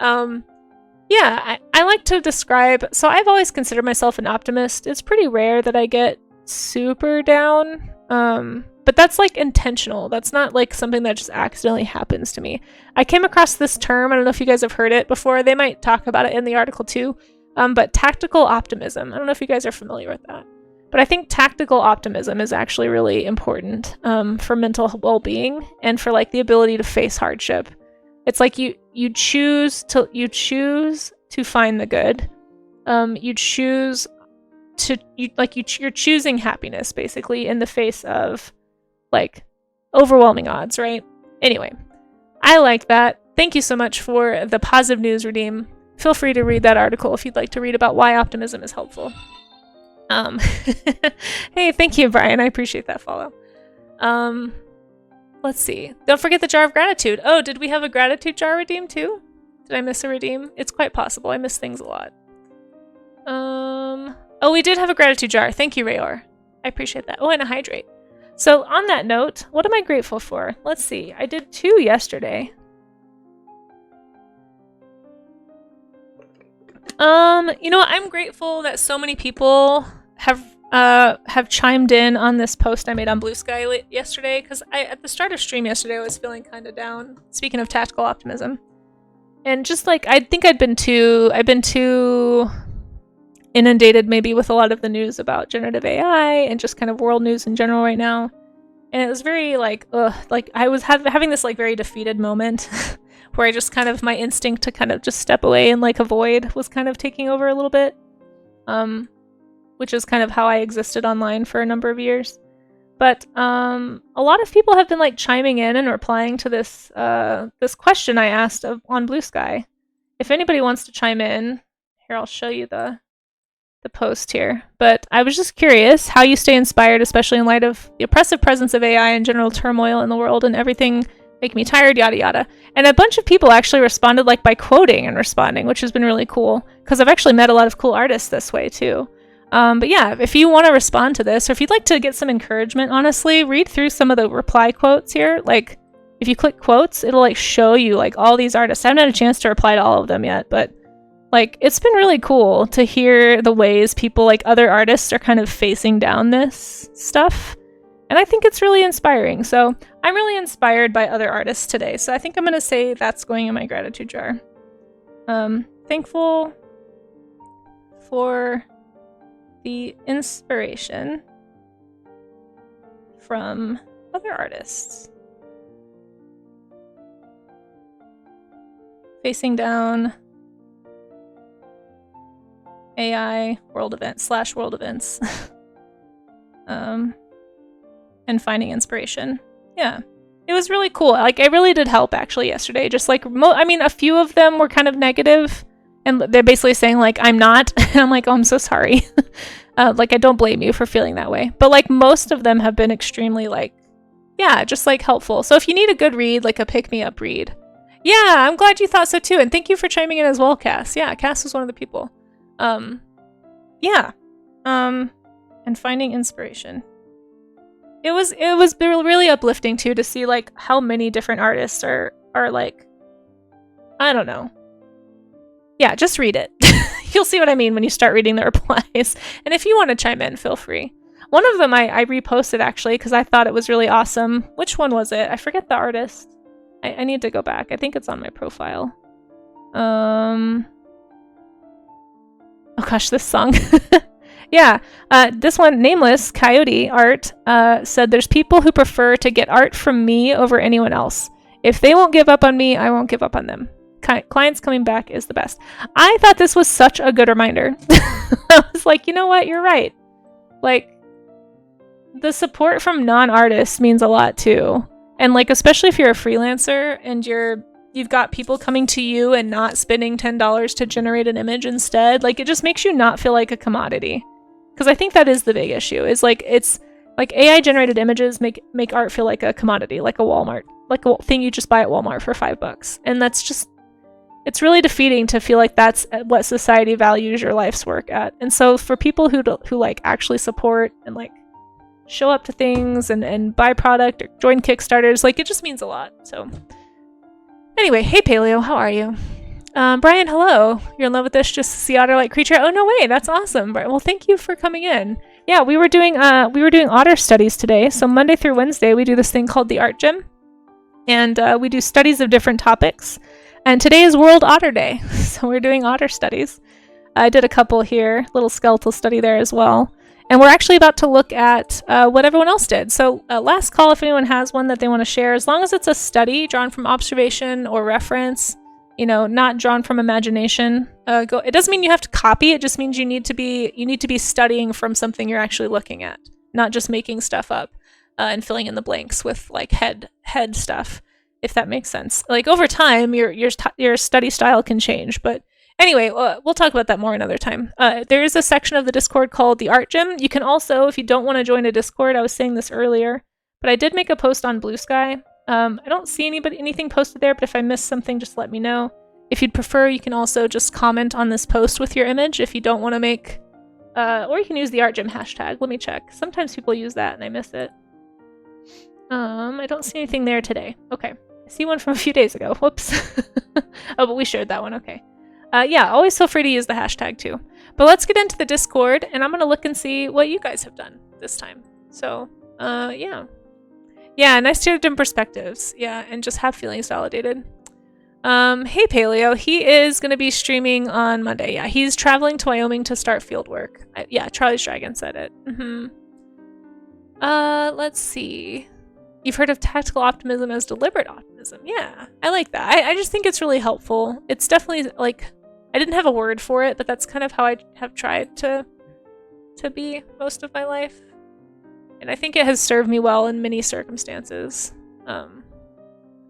Yeah, I like to describe. So I've always considered myself an optimist. It's pretty rare that I get super down. But that's like intentional. That's not like something that just accidentally happens to me. I came across this term. I don't know if you guys have heard it before. They might talk about it in the article too. But tactical optimism. I don't know if you guys are familiar with that. But I think tactical optimism is actually really important for mental well-being and for like the ability to face hardship. It's like you choose to find the good. You're choosing happiness basically in the face of like overwhelming odds, right? Anyway, I like that. Thank you so much for the positive news, Redeem. Feel free to read that article if you'd like to read about why optimism is helpful. Hey, thank you, Brian. I appreciate that follow. Let's see. Don't forget the jar of gratitude. Oh, did we have a gratitude jar redeem too? Did I miss a redeem? It's quite possible. I miss things a lot. Oh, we did have a gratitude jar. Thank you, Rayor. I appreciate that. Oh, and a hydrate. So on that note, what am I grateful for? Let's see. I did 2 yesterday. You know what? I'm grateful that so many people have chimed in on this post I made on Blue Sky yesterday, because at the start of stream yesterday I was feeling kind of down. Speaking of tactical optimism, and just like I think I've been too inundated maybe with a lot of the news about generative AI and just kind of world news in general right now, and it was very like I was having this like very defeated moment where I just kind of my instinct to kind of just step away and like avoid was kind of taking over a little bit. Which is kind of how I existed online for a number of years. But a lot of people have been like chiming in and replying to this this question I asked on Blue Sky. If anybody wants to chime in, here I'll show you the post here. But I was just curious how you stay inspired, especially in light of the oppressive presence of AI and general turmoil in the world and everything make me tired, yada yada. And a bunch of people actually responded like by quoting and responding, which has been really cool because I've actually met a lot of cool artists this way too. But yeah, if you want to respond to this, or if you'd like to get some encouragement, honestly, read through some of the reply quotes here. Like, if you click quotes, it'll like show you like all these artists. I haven't had a chance to reply to all of them yet, but like it's been really cool to hear the ways people like other artists are kind of facing down this stuff. And I think it's really inspiring. So I'm really inspired by other artists today. So I think I'm going to say that's going in my gratitude jar. Thankful for the inspiration from other artists facing down AI world events / world events and finding inspiration. Yeah, it was really cool. Like it really did help actually yesterday. Just like I mean, a few of them were kind of negative. And they're basically saying, like, I'm not. And I'm like, oh, I'm so sorry. Like, I don't blame you for feeling that way. But, like, most of them have been extremely, like, yeah, just, like, helpful. So if you need a good read, like a pick-me-up read. Yeah, I'm glad you thought so, too. And thank you for chiming in as well, Cass. Yeah, Cass was one of the people. Yeah. And finding inspiration. It was really uplifting, too, to see, like, how many different artists are like, I don't know. Yeah, just read it. You'll see what I mean when you start reading the replies. And if you want to chime in, feel free. One of them I reposted, actually, because I thought it was really awesome. Which one was it? I forget the artist. I need to go back. I think it's on my profile. Oh gosh, this song. Yeah, this one, Nameless Coyote Art, said there's people who prefer to get art from me over anyone else. If they won't give up on me, I won't give up on them. Clients coming back is the best. I thought this was such a good reminder. I was like, you know what? You're right. Like, the support from non-artists means a lot too. And like, especially if you're a freelancer and you've got people coming to you and not spending $10 to generate an image instead, like it just makes you not feel like a commodity. Because I think that is the big issue. Is like it's like AI generated images make art feel like a commodity, like a Walmart, like a thing you just buy at Walmart for $5. And that's just, it's really defeating to feel like that's what society values your life's work at. And so for people who like actually support and like show up to things and buy product or join Kickstarters, like it just means a lot. So anyway, hey Paleo, how are you? Brian, hello. You're in love with this just to see otter-like creature? Oh no way, that's awesome. Well, thank you for coming in. Yeah, we were doing otter studies today. So Monday through Wednesday we do this thing called the Art Gym, and we do studies of different topics. And today is World Otter Day, so we're doing otter studies. I did a couple here, little skeletal study there as well. And we're actually about to look at what everyone else did. So last call if anyone has one that they want to share, as long as it's a study drawn from observation or reference, you know, not drawn from imagination. It doesn't mean you have to copy, it just means you need to be studying from something you're actually looking at, not just making stuff up and filling in the blanks with like head stuff, if that makes sense. Like over time, your study style can change, but anyway, we'll talk about that more another time. There is a section of the Discord called the Art Gym. You can also, if you don't want to join a Discord, I was saying this earlier, but I did make a post on Blue Sky. I don't see anything posted there, but if I missed something, just let me know. If you'd prefer, you can also just comment on this post with your image if you don't want to make, or you can use the art gym hashtag. Let me check. Sometimes people use that and I miss it. I don't see anything there today. Okay. I see one from a few days ago. Whoops. Oh, but we shared that one. Okay. Yeah, always feel free to use the hashtag too. But let's get into the Discord, and I'm going to look and see what you guys have done this time. So, yeah. Yeah, nice to hear different perspectives. Yeah, and just have feelings validated. Hey Paleo, he is going to be streaming on Monday. Yeah, he's traveling to Wyoming to start field work. Yeah, Charlie's Dragon said it. Let's see. You've heard of tactical optimism as deliberate optimism. Yeah, I like that. I just think it's really helpful. It's definitely, like, I didn't have a word for it, but that's kind of how I have tried to be most of my life. And I think it has served me well in many circumstances.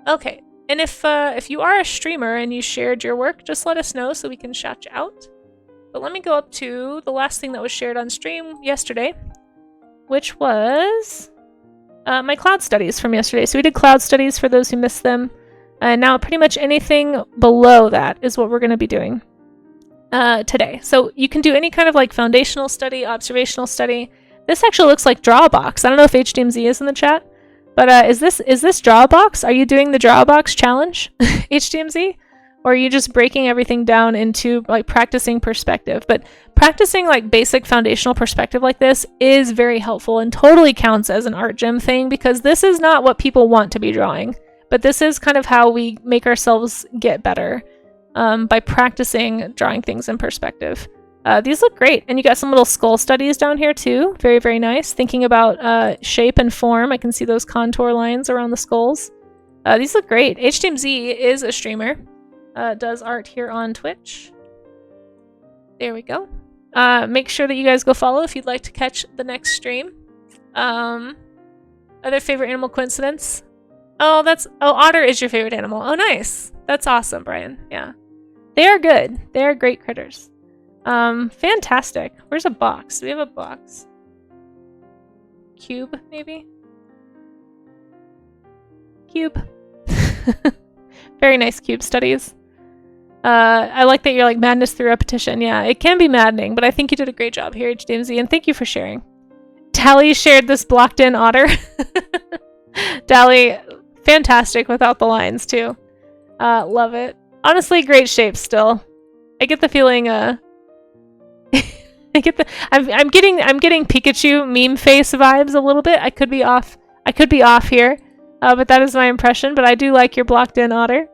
Okay. And if you are a streamer and you shared your work, just let us know so we can shout you out. But let me go up to the last thing that was shared on stream yesterday, which was my cloud studies from yesterday. So we did cloud studies for those who missed them. And now pretty much anything below that is what we're going to be doing today. So you can do any kind of like foundational study, observational study. This actually looks like Drawbox. I don't know if HDMZ is in the chat. But is this Drawbox? Are you doing the Drawbox challenge, HDMZ? Or are you just breaking everything down into like practicing perspective? But practicing like basic foundational perspective like this is very helpful and totally counts as an art gym thing, because this is not what people want to be drawing. But this is kind of how we make ourselves get better by practicing drawing things in perspective. These look great. And you got some little skull studies down here too. Very, very nice. Thinking about shape and form. I can see those contour lines around the skulls. These look great. HDMZ is a streamer. Does art here on Twitch. There we go. Make sure that you guys go follow if you'd like to catch the next stream. Other favorite animal coincidence? Oh, Otter is your favorite animal. Oh, nice. That's awesome, Brian. Yeah. They are good. They are great critters. Fantastic. Where's a box? Do we have a box? Cube, maybe? Cube. Very nice cube studies. I like that you're like madness through repetition. Yeah, it can be maddening, but I think you did a great job here, HDMZ, and thank you for sharing. Tally shared this blocked in otter. Tally, fantastic without the lines too. Love it. Honestly, great shape still. I get the feeling, I'm getting Pikachu meme face vibes a little bit. I could be off here, but that is my impression. But I do like your blocked in otter.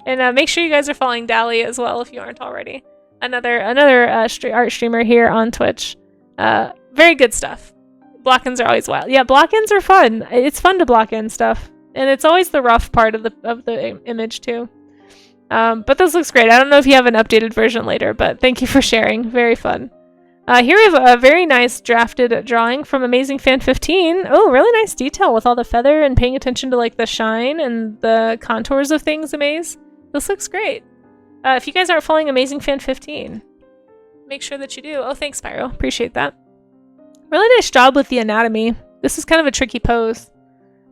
And make sure you guys are following Dally as well if you aren't already. Another art streamer here on Twitch. Very good stuff. Block-ins are always wild. Yeah, block-ins are fun. It's fun to block in stuff, and it's always the rough part of the image too. But this looks great. I don't know if you have an updated version later, but thank you for sharing. Very fun. Here we have a very nice drafted drawing from Amazing Fan 15. Oh, really nice detail with all the feather and paying attention to like the shine and the contours of things. Amaze. This looks great. If you guys aren't following Amazing Fan 15, make sure that you do. Oh, thanks, Spyro. Appreciate that. Really nice job with the anatomy. This is kind of a tricky pose.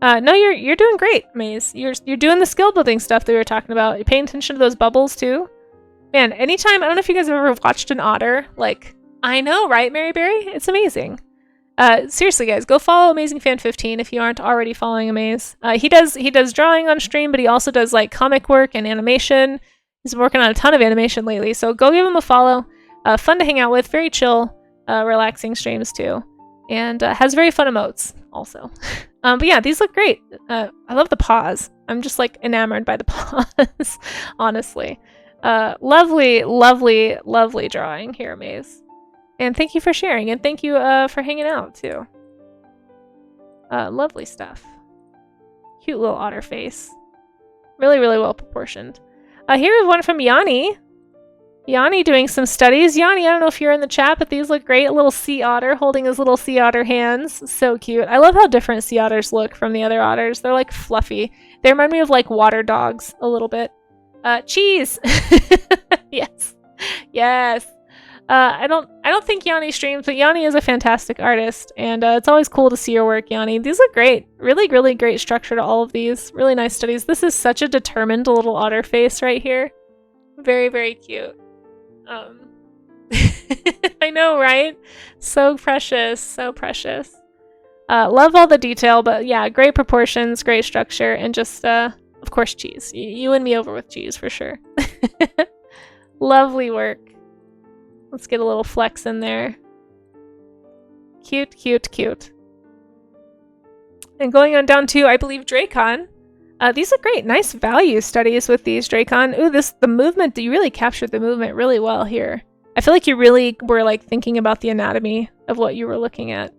No, you're doing great, Maze. You're doing the skill building stuff that we were talking about. You're paying attention to those bubbles too. Man, anytime, I don't know if you guys have ever watched an otter. Like, I know, right, Mary Berry? It's amazing. Seriously, guys, go follow Amazing Fan 15 if you aren't already following Amaze. He does drawing on stream, but he also does like comic work and animation. He's been working on a ton of animation lately, so go give him a follow. Fun to hang out with, very chill, relaxing streams too, and has very fun emotes also. But yeah, these look great. I love the paws. I'm just like enamored by the paws, honestly. Lovely, lovely, lovely drawing here, Amaze. And thank you for sharing, and thank you for hanging out too. Lovely stuff. Cute little otter face. Really, really well proportioned. Here we have one from Yanni. Yanni doing some studies. Yanni, I don't know if you're in the chat, but these look great. A little sea otter holding his little sea otter hands. So cute. I love how different sea otters look from the other otters. They're like fluffy. They remind me of like water dogs a little bit. Cheese! Yes. Yes. I don't think Yanni streams, but Yanni is a fantastic artist, and it's always cool to see your work, Yanni. These look great. Really, really great structure to all of these. Really nice studies. This is such a determined little otter face right here. Very, very cute. I know, right? So precious, so precious. Love all the detail, but yeah, great proportions, great structure, and just, of course, cheese. You win me over with cheese, for sure. Lovely work. Let's get a little flex in there. Cute, cute, cute. And going on down to, I believe, Dracon. These look great. Nice value studies with these, Dracon. Ooh, the movement, you really captured the movement really well here. I feel like you really were like thinking about the anatomy of what you were looking at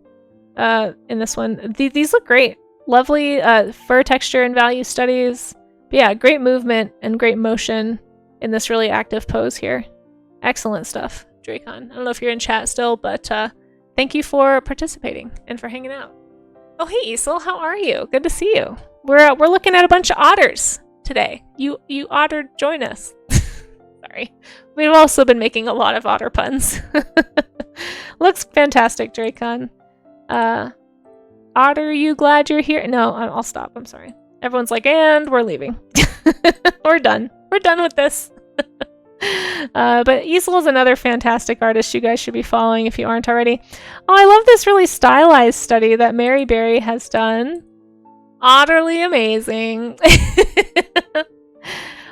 in this one. These look great. Lovely fur texture and value studies. But yeah, great movement and great motion in this really active pose here. Excellent stuff, Dracon. I don't know if you're in chat still, but thank you for participating and for hanging out. Oh, hey, Isel, how are you? Good to see you. We're looking at a bunch of otters today. You otter join us. Sorry. We've also been making a lot of otter puns. Looks fantastic, Dracon. Otter, you glad you're here? No, I'll stop. I'm sorry. Everyone's like, and we're leaving. We're done. We're done with this. But Isel is another fantastic artist you guys should be following if you aren't already. Oh, I love this really stylized study that Mary Berry has done. Utterly amazing.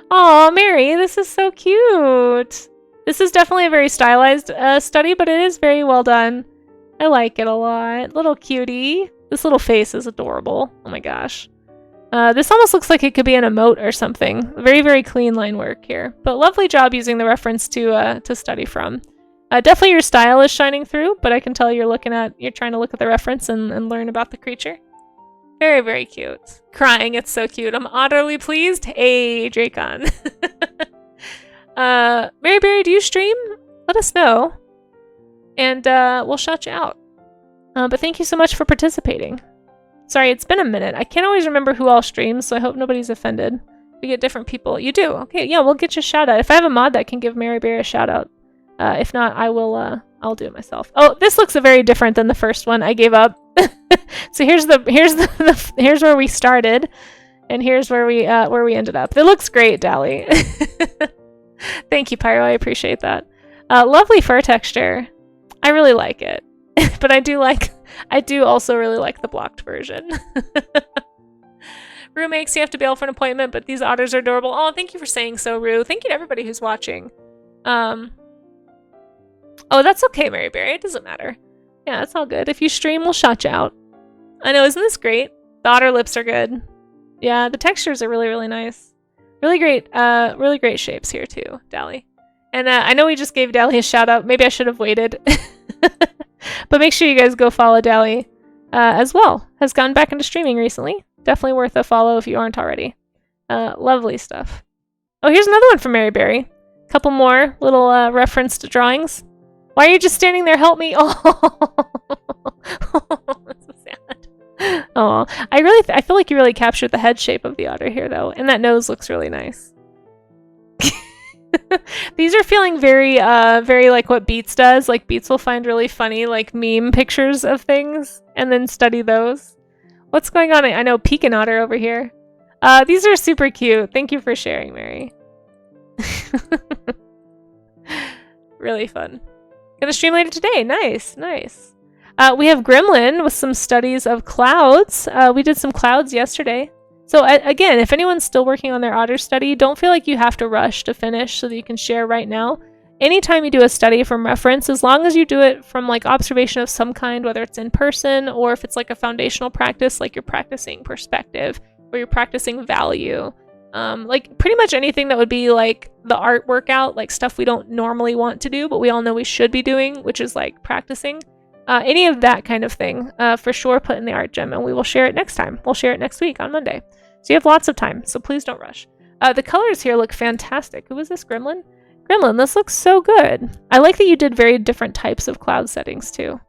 Oh, Mary, this is so cute. This is definitely a very stylized study, but it is very well done. I like it a lot. Little cutie. This little face is adorable. Oh my gosh. This almost looks like it could be an emote or something. Very, very clean line work here. But lovely job using the reference to study from. Definitely your style is shining through, but I can tell you're trying to look at the reference and learn about the creature. Very, very cute. Crying, it's so cute. I'm utterly pleased. Hey, Dracon. Mary Berry, do you stream? Let us know. And we'll shout you out. But thank you so much for participating. Sorry, it's been a minute. I can't always remember who all streams, so I hope nobody's offended. We get different people. You do? Okay, yeah, we'll get you a shout out. If I have a mod that can give Mary Berry a shout out. If not, I'll do it myself. Oh, this looks very different than the first one. I gave up. So here's where we started, and here's where we ended up. It looks great, Dally. Thank you, Pyro. I appreciate that. Lovely fur texture. I really like it, but I do also really like the blocked version. Rue makes you have to bail for an appointment, but these otters are adorable. Oh, thank you for saying so, Rue. Thank you to everybody who's watching. Oh, that's okay, Mary Berry. It doesn't matter. Yeah, it's all good. If you stream, we'll shout you out. I know, isn't this great? The otter lips are good. Yeah, the textures are really, really nice. Really great shapes here too, Dally. And I know we just gave Dally a shout out. Maybe I should have waited. But make sure you guys go follow Dally as well. Has gone back into streaming recently. Definitely worth a follow if you aren't already. Lovely stuff. Oh, here's another one from Mary Berry. Couple more little reference to drawings. Why are you just standing there? Help me! Oh, that's so sad. Oh, I feel like you really captured the head shape of the otter here, though, and that nose looks really nice. These are feeling very, very like what Beats does. Like Beats will find really funny, like meme pictures of things, and then study those. What's going on? I know Pekin Otter over here. These are super cute. Thank you for sharing, Mary. Really fun. Gonna stream later today. Nice, nice. We have Gremlin with some studies of clouds. We did some clouds yesterday. So again, if anyone's still working on their otter study, don't feel like you have to rush to finish so that you can share right now. Anytime you do a study from reference, as long as you do it from like observation of some kind, whether it's in person or if it's like a foundational practice, like you're practicing perspective or you're practicing value, like pretty much anything that would be like the art workout, like stuff we don't normally want to do, but we all know we should be doing, which is like practicing. Any of that kind of thing, for sure put in the art gym, and we will share it next time. We'll share it next week on Monday. So you have lots of time, so please don't rush. The colors here look fantastic. Who is this, Gremlin? Gremlin, this looks so good. I like that you did very different types of cloud settings too.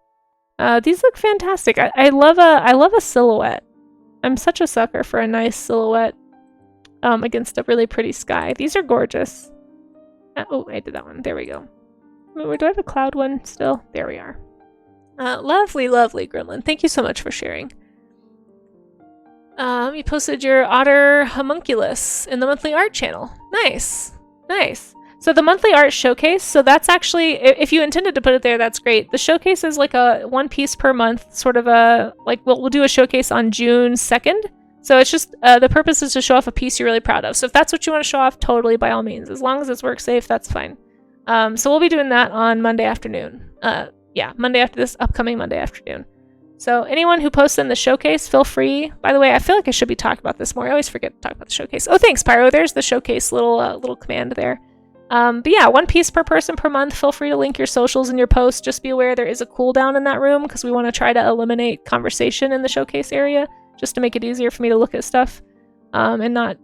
These look fantastic. I love a silhouette. I'm such a sucker for a nice silhouette against a really pretty sky. These are gorgeous. Oh, I did that one. There we go. Do I have a cloud one still? There we are. Lovely, lovely, Gremlin. Thank you so much for sharing. You posted your otter homunculus in the monthly art channel. Nice. Nice. So the monthly art showcase, so that's actually, if you intended to put it there, that's great. The showcase is like a 1 piece per month, sort of a, like we'll do a showcase on June 2nd. So it's just, the purpose is to show off a piece you're really proud of. So if that's what you want to show off, totally, by all means. As long as it's work safe, that's fine. So we'll be doing that on Monday afternoon. Yeah, Monday after this, upcoming Monday afternoon. So anyone who posts in the showcase, feel free. By the way, I feel like I should be talking about this more. I always forget to talk about the showcase. Oh, thanks, Pyro. There's the showcase little command there. But yeah, 1 piece per person per month. Feel free to link your socials in your post. Just be aware there is a cooldown in that room because we want to try to eliminate conversation in the showcase area just to make it easier for me to look at stuff. And not...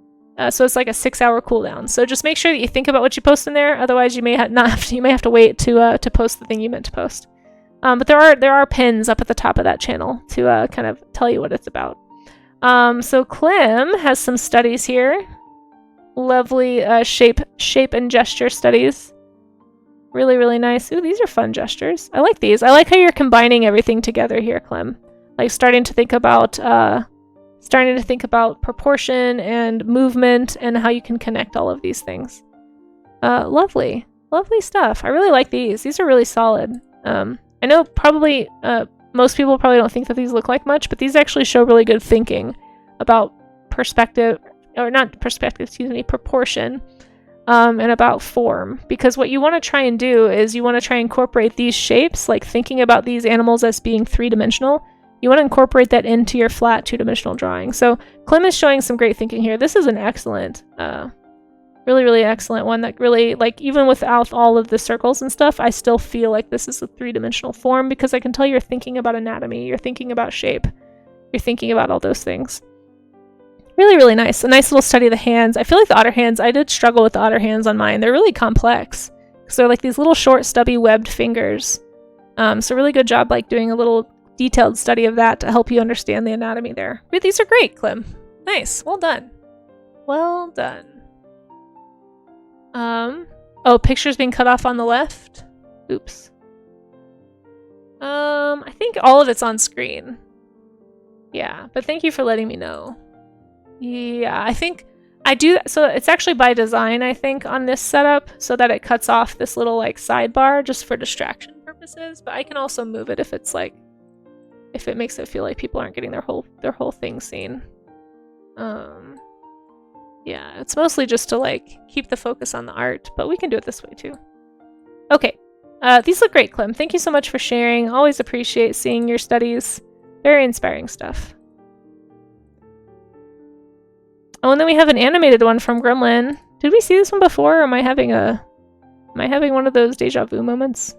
so it's like a 6-hour cooldown. So just make sure that you think about what you post in there. Otherwise, you may have to wait to post the thing you meant to post. But there are pins up at the top of that channel to kind of tell you what it's about. So Clem has some studies here. Lovely shape and gesture studies. Really, really nice. Ooh, these are fun gestures. I like these. I like how you're combining everything together here, Clem. Like starting to think about proportion and movement and how you can connect all of these things. Lovely. Lovely stuff. I really like these. These are really solid. I know probably most people probably don't think that these look like much, but these actually show really good thinking about perspective, or not perspective, excuse me, proportion, and about form. Because what you want to try and do is you want to try and incorporate these shapes, like thinking about these animals as being 3-dimensional. You want to incorporate that into your flat 2-dimensional drawing. So Clem is showing some great thinking here. This is an excellent, really, really excellent one that really, like, even without all of the circles and stuff, I still feel like this is a 3-dimensional form because I can tell you're thinking about anatomy, you're thinking about shape, you're thinking about all those things. Really, really nice. A nice little study of the hands. I feel like the otter hands, I did struggle with the otter hands on mine. They're really complex because they're like these little short, stubby, webbed fingers. So really good job like doing a little detailed study of that to help you understand the anatomy there. But these are great, Clem. Nice. Well done. Well done. Oh, pictures being cut off on the left. Oops. I think all of it's on screen. Yeah, but thank you for letting me know. Yeah, I think I do. So it's actually by design, I think, on this setup so that it cuts off this little like sidebar just for distraction purposes. But I can also move it if it's like, if it makes it feel like people aren't getting their whole thing seen. Yeah, it's mostly just to like keep the focus on the art, but we can do it this way too. Okay, these look great, Clem. Thank you so much for sharing. Always appreciate seeing your studies. Very inspiring stuff. Oh, and then we have an animated one from Gremlin. Did we see this one before, or am I having one of those deja vu moments?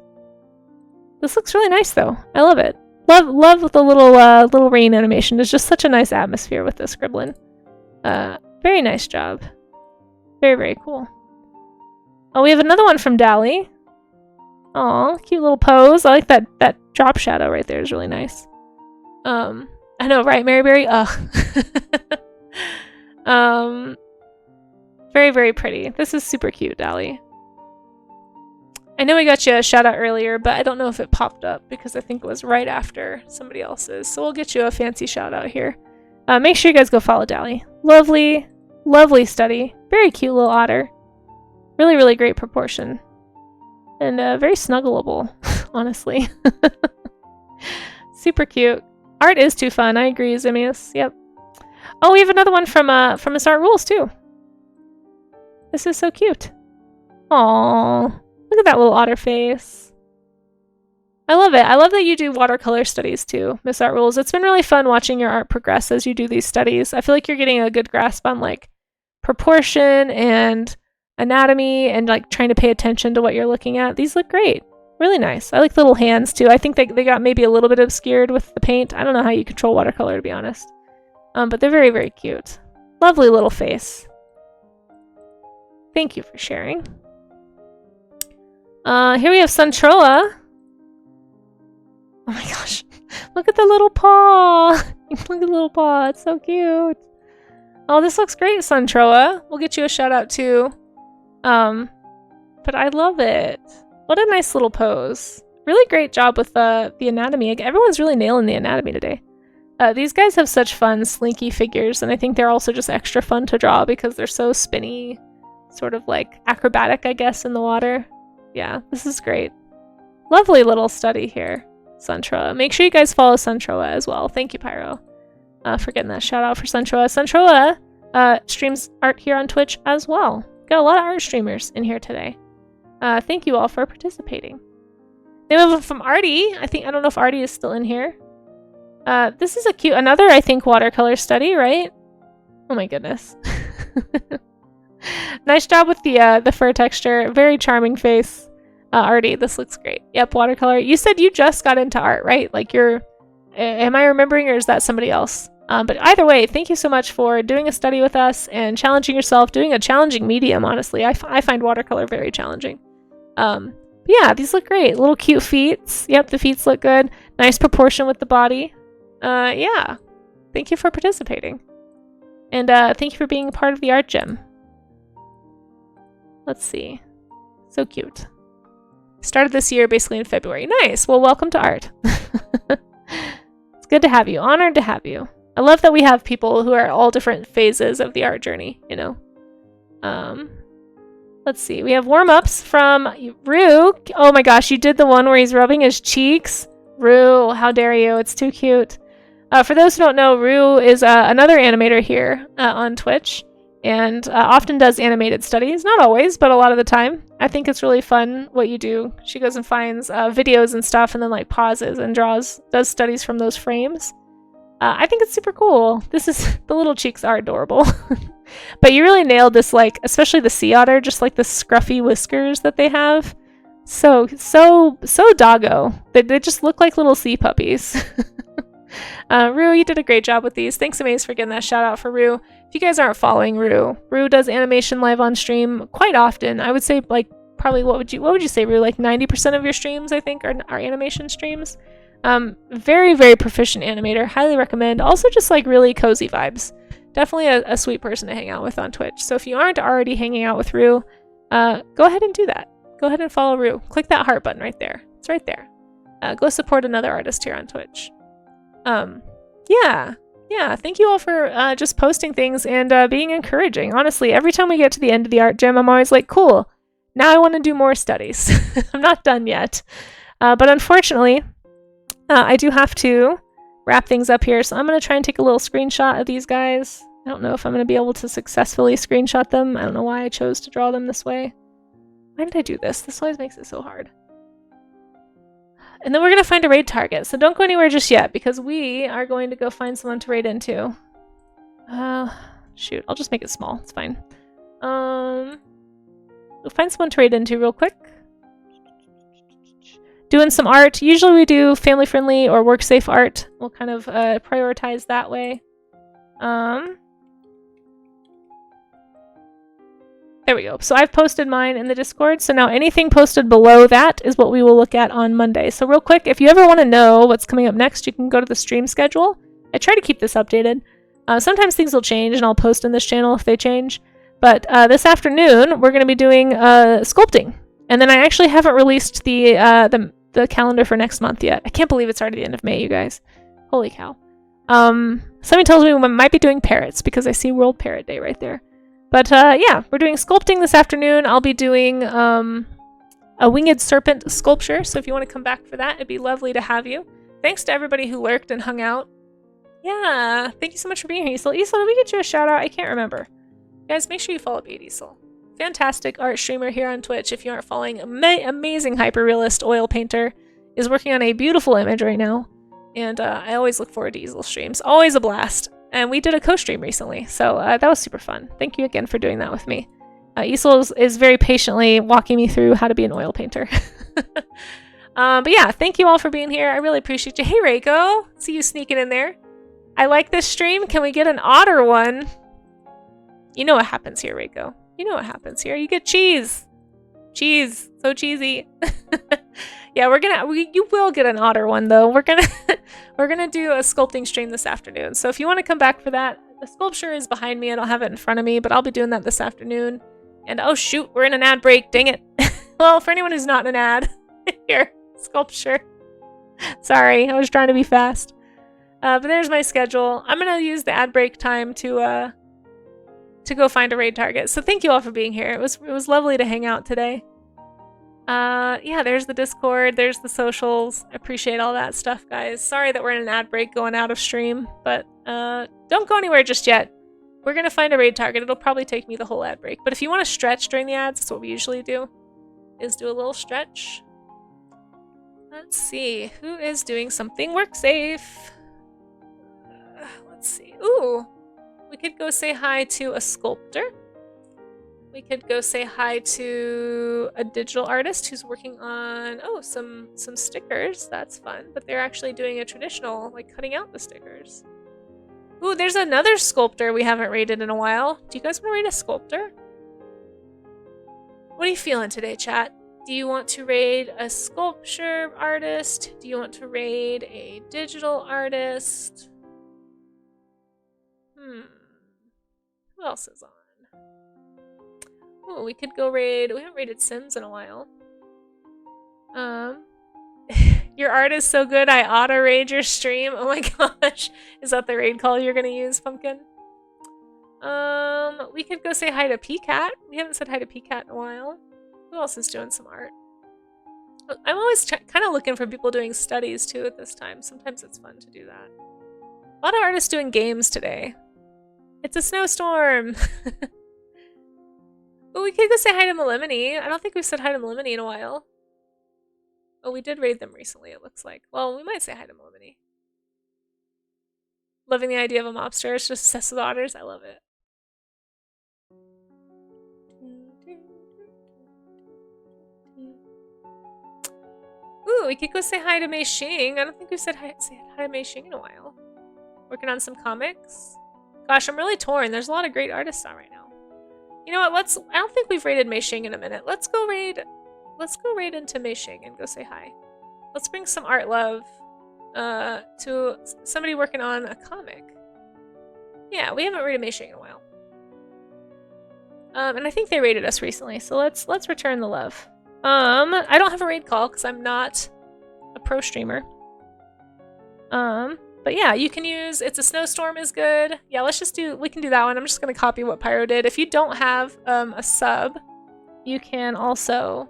This looks really nice though. I love it. Love the little rain animation. There's just such a nice atmosphere with this Gremlin. Very nice job. Very, very cool. Oh, we have another one from Dally. Aw, cute little pose. I like that drop shadow right there is really nice. I know, right, Maryberry? Ugh. Very, very pretty. This is super cute, Dally. I know we got you a shout out earlier, but I don't know if it popped up because I think it was right after somebody else's. So we'll get you a fancy shout out here. Make sure you guys go follow Dally. Lovely, lovely study. Very cute little otter. Really, really great proportion. And very snuggleable, honestly. Super cute. Art is too fun. I agree, Zimius. Yep. Oh, we have another one from Miss Art Rules, too. This is so cute. Aww. Look at that little otter face. I love it. I love that you do watercolor studies, too, Miss Art Rules. It's been really fun watching your art progress as you do these studies. I feel like you're getting a good grasp on, like, proportion and anatomy and, like, trying to pay attention to what you're looking at. These look great. Really nice. I like the little hands, too. I think they got maybe a little bit obscured with the paint. I don't know how you control watercolor, to be honest. But they're very, very cute. Lovely little face. Thank you for sharing. Here we have Suntroa. Oh my gosh. Look at the little paw. Look at the little paw. It's so cute. Oh, this looks great, Suntroa. We'll get you a shout out too. But I love it. What a nice little pose. Really great job with the anatomy. Everyone's really nailing the anatomy today. These guys have such fun, slinky figures, and I think they're also just extra fun to draw because they're so spinny, sort of like acrobatic, I guess, in the water. Yeah, this is great. Lovely little study here, Suntroa. Make sure you guys follow Suntroa as well. Thank you, Pyro, for getting that shout out for Suntroa. Suntroa streams art here on Twitch as well. Got a lot of art streamers in here today. Thank you all for participating. They have from Artie. I don't know if Artie is still in here. This is a cute, another, I think, watercolor study, right? Oh my goodness. Nice job with the fur texture. Very charming face. Artie, this looks great. Yep, watercolor. You said you just got into art, right? Like you're, am I remembering, or is that somebody else? But either way, thank you so much for doing a study with us and challenging yourself, doing a challenging medium, honestly. I find watercolor very challenging. But yeah, these look great. Little cute feet. Yep, the feet look good. Nice proportion with the body. Yeah. Thank you for participating. And thank you for being a part of the art gym. Let's see. So cute. Started this year basically in February. Nice. Well, welcome to art. It's good to have you. Honored to have you. I love that we have people who are all different phases of the art journey, you know. Let's see. We have warm-ups from Rue. Oh my gosh, you did the one where he's rubbing his cheeks. Rue, how dare you? It's too cute. For those who don't know, Rue is another animator here on Twitch, and often does animated studies. Not always, but a lot of the time. I think it's really fun what you do. She goes and finds videos and stuff, and then like pauses and does studies from those frames. I think it's super cool. The little cheeks are adorable. But you really nailed this, like, especially the sea otter, just like the scruffy whiskers that they have. So doggo. They just look like little sea puppies. Rue, you did a great job with these. Thanks, Amaze, for getting that shout out for Rue. If you guys aren't following Rue does animation live on stream quite often. I would say, like, probably what would you say, Rue? Like 90% of your streams, I think, are animation streams. Very, very proficient animator. Highly recommend. Also, just like really cozy vibes. Definitely a sweet person to hang out with on Twitch. So if you aren't already hanging out with Rue, go ahead and do that. Go ahead and follow Rue. Click that heart button right there. It's right there. Go support another artist here on Twitch. Yeah. Thank you all for just posting things and being encouraging. Honestly, every time we get to the end of the art gym, I'm always like, cool. Now I want to do more studies. I'm not done yet. But unfortunately, I do have to wrap things up here. So I'm going to try and take a little screenshot of these guys. I don't know if I'm going to be able to successfully screenshot them. I don't know why I chose to draw them this way. Why did I do this? This always makes it so hard. And then we're going to find a raid target. So don't go anywhere just yet, because we are going to go find someone to raid into. Shoot. I'll just make it small. It's fine. We'll find someone to raid into real quick. Doing some art. Usually we do family-friendly or work-safe art. We'll kind of prioritize that way. There we go. So I've posted mine in the Discord. So now anything posted below that is what we will look at on Monday. So real quick, if you ever want to know what's coming up next, you can go to the stream schedule. I try to keep this updated. Sometimes things will change and I'll post in this channel if they change. But this afternoon, we're going to be doing sculpting. And then I actually haven't released the calendar for next month yet. I can't believe it's already the end of May, you guys. Holy cow. Somebody tells me we might be doing parrots because I see World Parrot Day right there. But yeah, we're doing sculpting this afternoon. I'll be doing a winged serpent sculpture. So if you want to come back for that, it'd be lovely to have you. Thanks to everybody who lurked and hung out. Yeah, thank you so much for being here, Isel. Isel, did we get you a shout out? I can't remember. Guys, make sure you follow Bait Isel. Fantastic art streamer here on Twitch. If you aren't following, amazing hyper-realist oil painter, is working on a beautiful image right now. And I always look forward to Isel streams. Always a blast. And we did a co-stream recently, so that was super fun. Thank you again for doing that with me. Isel is very patiently walking me through how to be an oil painter. But yeah, thank you all for being here. I really appreciate you. Hey, Reiko. See you sneaking in there. I like this stream. Can we get an otter one? You know what happens here, Reiko. You know what happens here. You get cheese. Cheese. So cheesy. Yeah, you will get an otter one though. We're gonna do a sculpting stream this afternoon. So if you want to come back for that, the sculpture is behind me. I don't have it in front of me, but I'll be doing that this afternoon. And oh shoot, we're in an ad break. Dang it. Well, for anyone who's not an ad, here, sculpture. Sorry, I was trying to be fast. But there's my schedule. I'm gonna use the ad break time to go find a raid target. So thank you all for being here. It was lovely to hang out today. Yeah, there's the Discord, there's the socials. I appreciate all that stuff, guys. Sorry that we're in an ad break going out of stream, but don't go anywhere just yet. We're gonna find a raid target. It'll probably take me the whole ad break. But if you want to stretch during the ads, that's what we usually do, is do a little stretch. Let's see, who is doing something work safe? Let's see. Ooh, we could go say hi to a sculptor. We could go say hi to a digital artist who's working on, oh, some stickers. That's fun. But they're actually doing a traditional, like cutting out the stickers. Ooh, there's another sculptor we haven't raided in a while. Do you guys want to raid a sculptor? What are you feeling today, chat? Do you want to raid a sculpture artist? Do you want to raid a digital artist? Who else is on? Oh, we could go raid. We haven't raided Sims in a while. Your art is so good, I auto raid your stream. Oh my gosh. Is that the raid call you're gonna use, Pumpkin? We could go say hi to PCat. We haven't said hi to PCat in a while. Who else is doing some art? I'm always kind of looking for people doing studies too at this time. Sometimes it's fun to do that. A lot of artists doing games today. It's a snowstorm! Oh, we could go say hi to Melemony. I don't think we've said hi to Melemony in a while. Oh, we did raid them recently, it looks like. Well, we might say hi to Melemony. Loving the idea of a mobster. It's just obsessed with otters. I love it. Ooh, we could go say hi to Mei Xing. I don't think we've said hi to Mei Xing in a while. Working on some comics. Gosh, I'm really torn. There's a lot of great artists on right now. You know what? I don't think we've raided Mei Xing in a minute. Let's go raid into Mei Xing and go say hi. Let's bring some art love to somebody working on a comic. Yeah, we haven't raided Mei Xing in a while. And I think they raided us recently, so let's return the love. I don't have a raid call because I'm not a pro streamer. But yeah, you can use It's a Snowstorm is good. Yeah, we can do that one. I'm just gonna copy what Pyro did. If you don't have a sub, you can also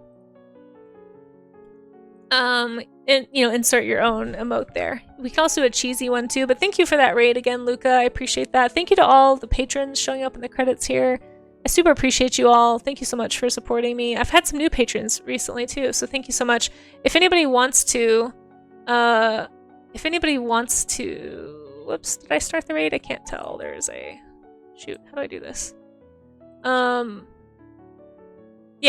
insert your own emote there. We can also do a cheesy one too, but thank you for that raid again, Luca. I appreciate that. Thank you to all the patrons showing up in the credits here. I super appreciate you all. Thank you so much for supporting me. I've had some new patrons recently too, so thank you so much. If anybody wants to, whoops, did I start the raid? I can't tell. There's a, shoot, how do I do this? Yeah,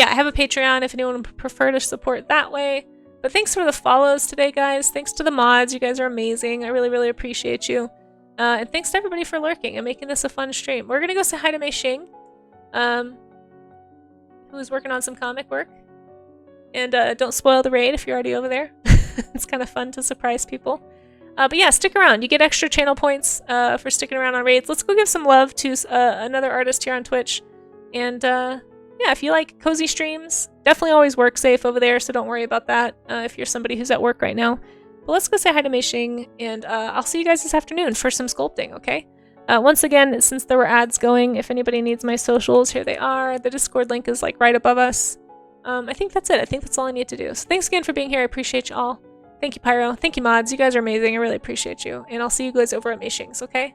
I have a Patreon if anyone would prefer to support that way. But thanks for the follows today, guys. Thanks to the mods. You guys are amazing. I really, really appreciate you. And thanks to everybody for lurking and making this a fun stream. We're gonna go say hi to Mei Xing, who's working on some comic work. And don't spoil the raid if you're already over there. It's kind of fun to surprise people. But yeah, stick around. You get extra channel points for sticking around on raids. Let's go give some love to another artist here on Twitch. And yeah, if you like cozy streams, definitely always work safe over there, so don't worry about that if you're somebody who's at work right now. But let's go say hi to Mei Xing, and I'll see you guys this afternoon for some sculpting, okay? Once again, since there were ads going, if anybody needs my socials, here they are. The Discord link is like right above us. I think that's it. I think that's all I need to do. So thanks again for being here. I appreciate you all. Thank you, Pyro. Thank you, mods. You guys are amazing. I really appreciate you. And I'll see you guys over at Mei Xing's, okay?